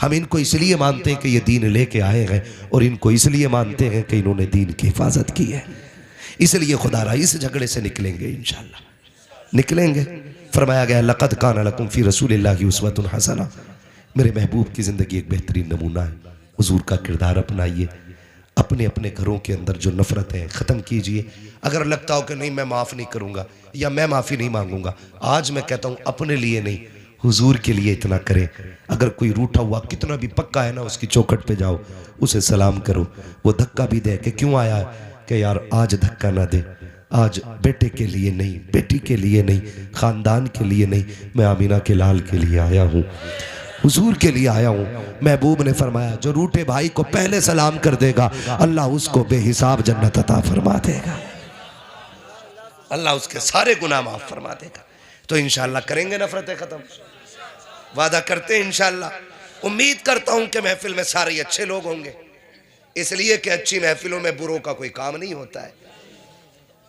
हम इनको इसलिए मानते हैं कि ये दीन लेके आए हैं, और इनको इसलिए मानते हैं कि इन्होंने दीन की हिफाजत की है। इसलिए खुदारा इस झगड़े से निकलेंगे, इंशाअल्लाह निकलेंगे। फरमाया गया लक़द कान लकुम फ़ी रसूलिल्लाहि उस्वतुन हसना, मेरे महबूब की ज़िंदगी एक बेहतरीन नमूना है। हुजूर का किरदार अपनाइए, अपने अपने घरों के अंदर जो नफ़रत है ख़त्म कीजिए। अगर लगता हो कि नहीं मैं माफ़ नहीं करूँगा या मैं माफ़ी नहीं मांगूंगा, आज मैं कहता हूँ अपने लिए नहीं हुजूर के लिए इतना करें। अगर कोई रूठा हुआ कितना भी पक्का है ना, उसकी चौखट पे जाओ, उसे सलाम करो। वो धक्का भी दे कि क्यों आया है, कि यार आज धक्का ना दे, आज बेटे के लिए नहीं, बेटी के लिए नहीं, ख़ानदान के लिए नहीं, मैं आमीना के लाल के लिए आया हूँ, हुजूर के लिए आया हूँ। महबूब ने फरमाया जो रूठे भाई को पहले सलाम कर देगा अल्लाह उसको बेहिसाब जन्नत अता फरमा देगा, अल्लाह उसके सारे गुनाह माफ़ फरमा देगा। तो इंशाअल्लाह करेंगे नफ़रतें ख़त्म, वादा करते हैं इंशाअल्लाह। उम्मीद करता हूँ कि महफिल में सारे अच्छे लोग होंगे, इसलिए कि अच्छी महफिलों में बुरों का कोई काम नहीं होता है।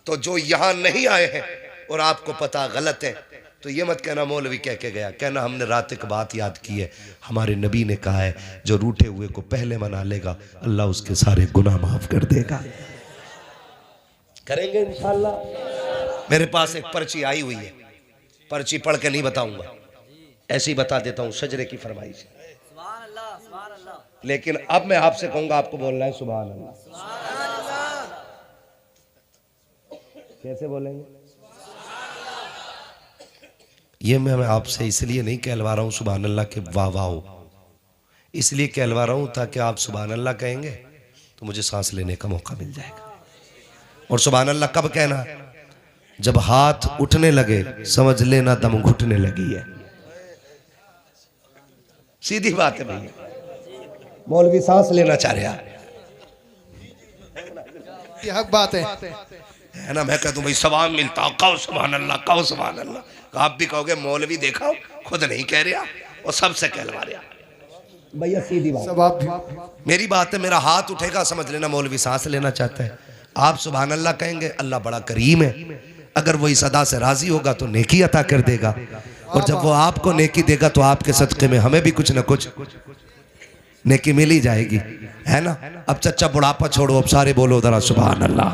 तो जो यहाँ नहीं आए हैं और आपको पता गलत है, तो ये मत कहना मौलवी कह के गया, कहना हमने रात एक बात याद की है, हमारे नबी ने कहा है जो रूठे हुए को पहले मना लेगा अल्लाह उसके सारे गुनाह माफ़ कर देगा। करेंगे इंशाअल्लाह। मेरे पास एक पर्ची आई हुई है, पर्ची पढ़ के नहीं बताऊंगा, ऐसे ही बता देता हूँ, शजरे की फरमाइश। लेकिन अब मैं आपसे कहूंगा, आपको बोलना है सुभान अल्लाह। कैसे बोलेंगे? ये मैं आपसे इसलिए नहीं कहलवा रहा हूँ सुभान अल्लाह के वाह वाह हो, इसलिए कहलवा रहा हूँ ताकि आप सुभान अल्लाह कहेंगे तो मुझे सांस लेने का मौका मिल जाएगा। और सुभान अल्लाह कब कहना है? जब हाथ उठने लगे समझ लेना दम घुटने लगी है। सीधी बात है भैया, मौलवी सांस लेना चाह रहा है, ये हक बात है ना। मैं कह दूं भाई सवाब मिलता, कहो सुभान अल्लाह, कहो सुभान अल्लाह। आप भी कहोगे मौलवी देखा खुद नहीं कह रहा और सबसे कहलवा रहा। भैया सीधी बात, मेरी बात है, मेरा हाथ उठेगा समझ लेना मौलवी सांस लेना चाहता है। आप सुभान अल्लाह कहेंगे, अल्लाह बड़ा करीम है, अगर वो इस अदा से राजी होगा तो नेकी अता कर देगा, और जब वो आपको नेकी देगा तो आपके सदक़े में हमें भी कुछ न कुछ नेकी मिल ही जाएगी, है ना। अब चच्चा बुढ़ापा छोड़ो, अब सारे बोलो जरा सुभान अल्लाह।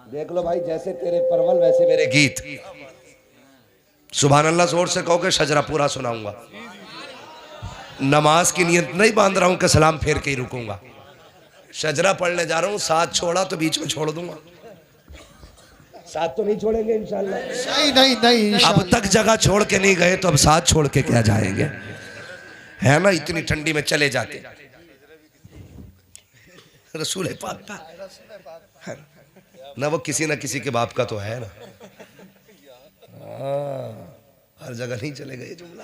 देख लो भाई, जैसे तेरे परवल वैसे मेरे गीत। सुभान अल्लाह जोर से कहोगे शजरा पूरा सुनाऊंगा। नमाज की नियत नहीं बांध रहा हूं कि सलाम फेर के ही रुकूंगा। शजरा पढ़ने जा रहा हूं, साथ छोड़ा तो बीच में छोड़ दूंगा। साथ तो नहीं छोड़ेंगे इंशाल्लाह। नहीं नहीं अब तक जगह छोड़ के नहीं गए तो अब साथ छोड़ के क्या जाएंगे, है ना। इतनी ठंडी में चले जाते रसूल पाक ना, वो किसी ना किसी के बाप का तो है ना। हर जगह नहीं चले गए, जुमला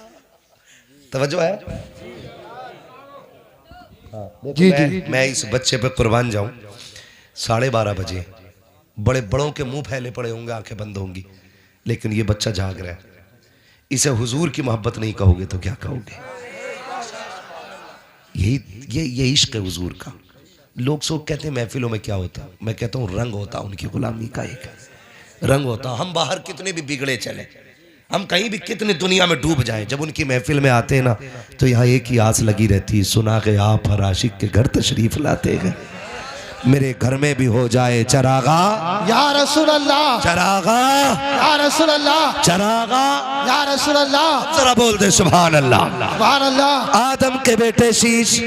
तवज्जो है। जी जी मैं इस बच्चे पे कुर्बान जाऊं। 12:30 बजे बड़े बड़ों के मुंह फैले पड़े होंगे, आंखें बंद होंगी, लेकिन ये बच्चा जाग रहा है। इसे हुजूर की मोहब्बत नहीं कहोगे तो क्या कहोगे। यही इश्क है हुजूर का। लोग सोच कहते हैं महफिलों में क्या होता, मैं कहता हूँ रंग होता उनकी गुलामी का, एक रंग होता। हम बाहर कितने भी बिगड़े चले, हम कहीं भी कितने दुनिया में डूब जाएं, जब उनकी महफिल में आते हैं ना तो यहाँ एक ही आस लगी रहती, सुना के आप हर आशिक के घर तशरीफ लाते हैं। मेरे घर में भी हो जाए चरागा या रसूल अल्लाह, चरागा या रसूल अल्लाह, चरागा या रसूल अल्लाह। जरा बोल दे सुभान अल्लाह। सुभान अल्लाह। आदम के बेटे शीश,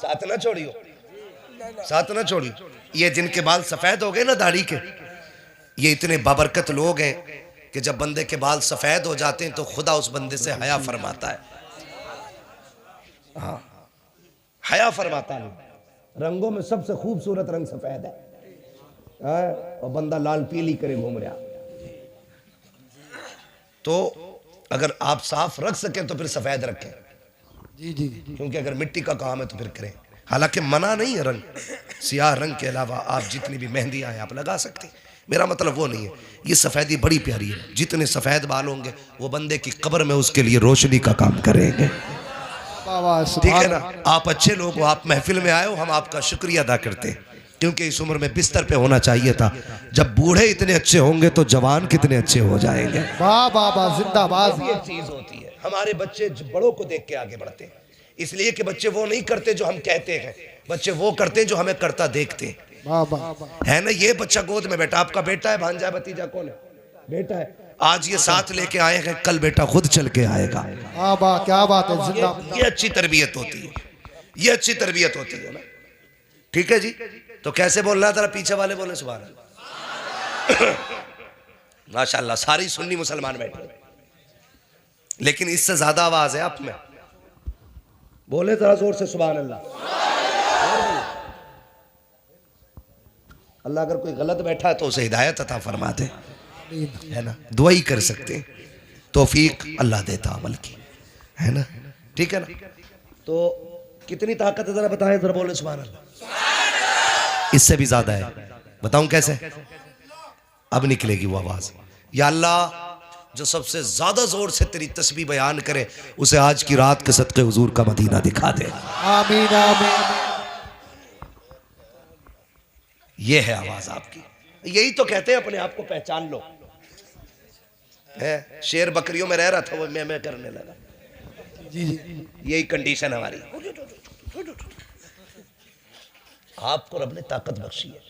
साथ ना छोड़ियो, साथ ना छोड़ियो। ये जिनके बाल सफेद हो गए ना दाढ़ी के, ये इतने बाबरकत लोग हैं कि जब बंदे के बाल सफेद हो जाते हैं तो खुदा उस बंदे से हया फरमाता है। हाँ, हया फरमाता है। रंगों में सबसे खूबसूरत रंग सफेद है, और बंदा लाल पीली करे घूम रहा। तो अगर आप साफ रख सकें तो फिर सफेद रखें। जी जी क्योंकि अगर मिट्टी का काम है तो फिर करें। हालांकि मना नहीं है रंग, सियाह रंग के अलावा आप जितनी भी मेहंदियां हैं आप लगा सकते हैं, मेरा मतलब वो नहीं है। ये सफ़ेदी बड़ी प्यारी है। जितने सफ़ेद बाल होंगे वो बंदे की कब्र में उसके लिए रोशनी का काम करेंगे। ठीक है ना। आप अच्छे लोग हो, आप महफिल में आए हो, हम आपका शुक्रिया अदा करते हैं, क्योंकि इस उम्र में बिस्तर पे होना चाहिए था। जब बूढ़े इतने अच्छे होंगे तो जवान कितने अच्छे हो जाएंगे। वाह वाह वाह, जिंदाबाद। ये चीज होती है। हमारे बच्चे बड़ों को देख के आगे बढ़ते हैं, इसलिए कि बच्चे वो नहीं करते जो हम कहते हैं, बच्चे वो करते हैं जो हमें करता देखते हैं, है ना। ये बच्चा गोद में बेटा, आपका बेटा है, भांजा भतीजा कौन है, बेटा है। आज ये साथ लेके आए हैं, कल बेटा खुद चल के आएगा। क्या बात है, जिंदाबाद। ये अच्छी तरबियत होती है, ये अच्छी तरबियत होती है ना। ठीक है जी। तो कैसे बोलना है, जरा पीछे वाले बोले सुभान अल्लाह। माशाअल्लाह, सारी सुन्नी मुसलमान बैठे, लेकिन इससे ज्यादा आवाज है आप में। बोले जरा जोर से सुभान अल्लाह। अल्लाह अगर कोई गलत बैठा है तो उसे हिदायत अता फरमा दे, है ना। दुआ ही कर सकते हैं, तौफीक अल्लाह देता अमल की, है ना। ठीक है ना। तो कितनी ताकत है जरा बताएं, जरा बोले सुभान अल्लाह। इससे भी ज्यादा है, बताऊं कैसे। अब निकलेगी वो आवाज। या अल्लाह, जो सबसे ज्यादा जोर से तेरी तस्बीह बयान करे उसे आज की रात के सदके हुजूर का मदीना दिखा दे। आमीन आमीन। ये है आवाज आपकी। यही तो कहते हैं अपने आप को पहचान लो। है शेर बकरियों में रह रहा था, वो मैं करने लगा। यही कंडीशन हमारी। आपको रब ने ताकत बख्शी है,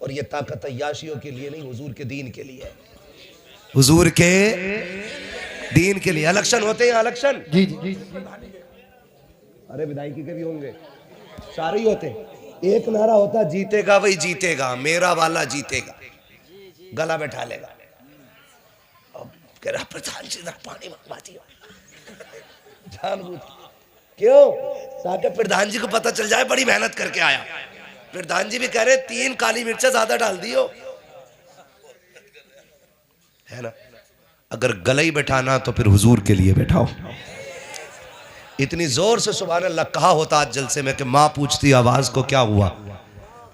और ये ताकत अय्याशियों के लिए नहीं, हुजूर के दीन के लिए है, हुजूर के दीन के लिए। इलेक्शन होते हैं, इलेक्शन। जी जी। अरे विधायकी के भी होंगे, सारे ही होते हैं। एक नारा होता, जीतेगा वही जीतेगा, मेरा वाला जीतेगा, गला बैठा लेगा। अब कह रहा प्रधान जी पानी मंगवा दिया, जानबूझ क्यों, ताकि प्रधान जी को पता चल जाए बड़ी मेहनत करके आया। प्रधान जी भी कह रहे 3 काली मिर्चा ज्यादा डाल दियो, है ना। अगर गला ही बैठाना तो फिर हुजूर के लिए बैठाओ। इतनी जोर से सुभान अल्लाह कहा होता आज जलसे में कि माँ पूछती आवाज को क्या हुआ,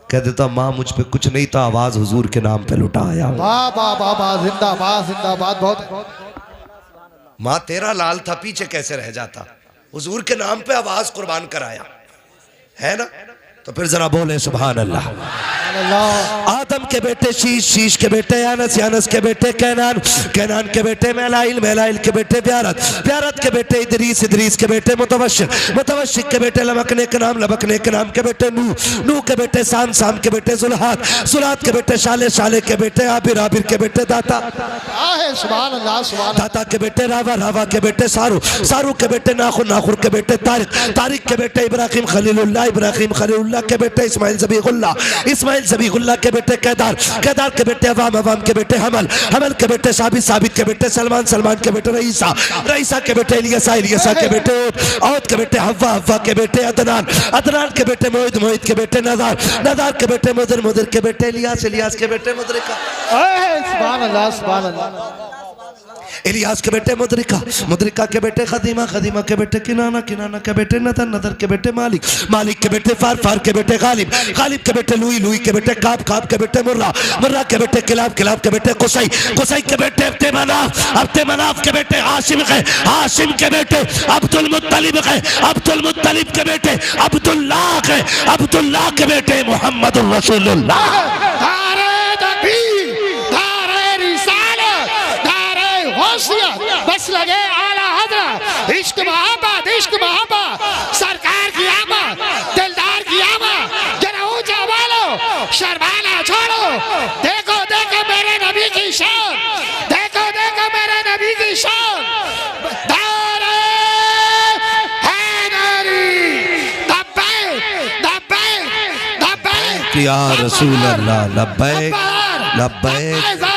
कह देता माँ मुझ पे कुछ नहीं था, आवाज हुजूर के नाम पे लुटा आया। वाह वाह वाह वाह, जिंदाबाद जिंदाबाद। बहुत। माँ तेरा लाल था, पीछे कैसे रह जाता, हुजूर के नाम पे आवाज कुर्बान कराया, है ना। तो फिर जरा बोले सुभान अल्लाह। आदम के बेटे शीश, शीश के बेटे यानस, यानस के बेटे कैनान, कैनान के बेटे मेलाइल, मेलाइल के बेटे ब्यारत, ब्यारत के बेटे इदरीस, इदरीस के बेटे मुतवशिक, मुतवशिक के बेटे लबकने के नाम, लबकने के नाम के बेटे नूह, नूह के बेटे साम, साम के बेटे जुल्हात, जुल्हात के बेटे शाले, शाले के बेटे आबिर, आबिर के बेटे दाता, दाता के बेटे रावा, रावा के बेटे सारू, सारू के बेटे नाखुर, नाखुर के बेटे तारिक, तारिक के बेटे इब्राहिम खलीलुल्लाह, इब्राहिम खलीलुल्लाह के बेटे इस्माइल ज़बीहुल्लाह, इस्माइल ज़बीहुल्लाह के बेटे केदार, केदार के बेटे अवाम, अवाम के बेटे हमल, हमल के बेटे साबित, साबित के बेटे सलमान, सलमान के बेटे रईसा, रईसा के बेटे इलियसा, इलियसा के बेटे औद के बेटे हव्वा, हव्वा के बेटे अदनान, अदनान के बेटे मोहित, मोहित के बेटे नदार, नदार के बेटे मुदर, मुदर के बेटे इलियास, इलियास के बेटे मुदरिका, इलियास के बेटे मुदरिका, मुदरिका के बेटे खदीमा, खदीमा के बेटे किनाना, किनाना के बेटे नदर, नदर के बेटे मालिक, मालिक के बेटे फार, फार के बेटे गालिब, गालिब के बेटे लुई, लुई के बेटे काब, काब के बेटे मुर्रा, मुर्रा के बेटे किलाब, किलाब के बेटे कुसई, कुसई के बेटे अब्ते मनाफ, अब्ते मनाफ के बेटे हाशिम है, हाशिम के बेटे अब्दुल मुत्तलिब है, अब्दुल मुत्तलिब के बेटे अब्दुल्लाह है, अब्दुल्लाह के बेटे मोहम्मद रसूलुल्लाह। बस लगे आला हजरत, इश्क मोहब्बत, इश्क मोहब्बत, सरकार की आमद, दिलदार की आमद, जरा ऊंचा बोलो, शर्माना छोड़ो, देखो देखो मेरे नबी की शान, देखो देखो मेरे नबी की शान, दारे हैदरी, लब्बैक, लब्बैक, लब्बैक या रसूल अल्लाह, लब्बैक, लब्बैक।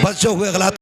बस जो हुए गलत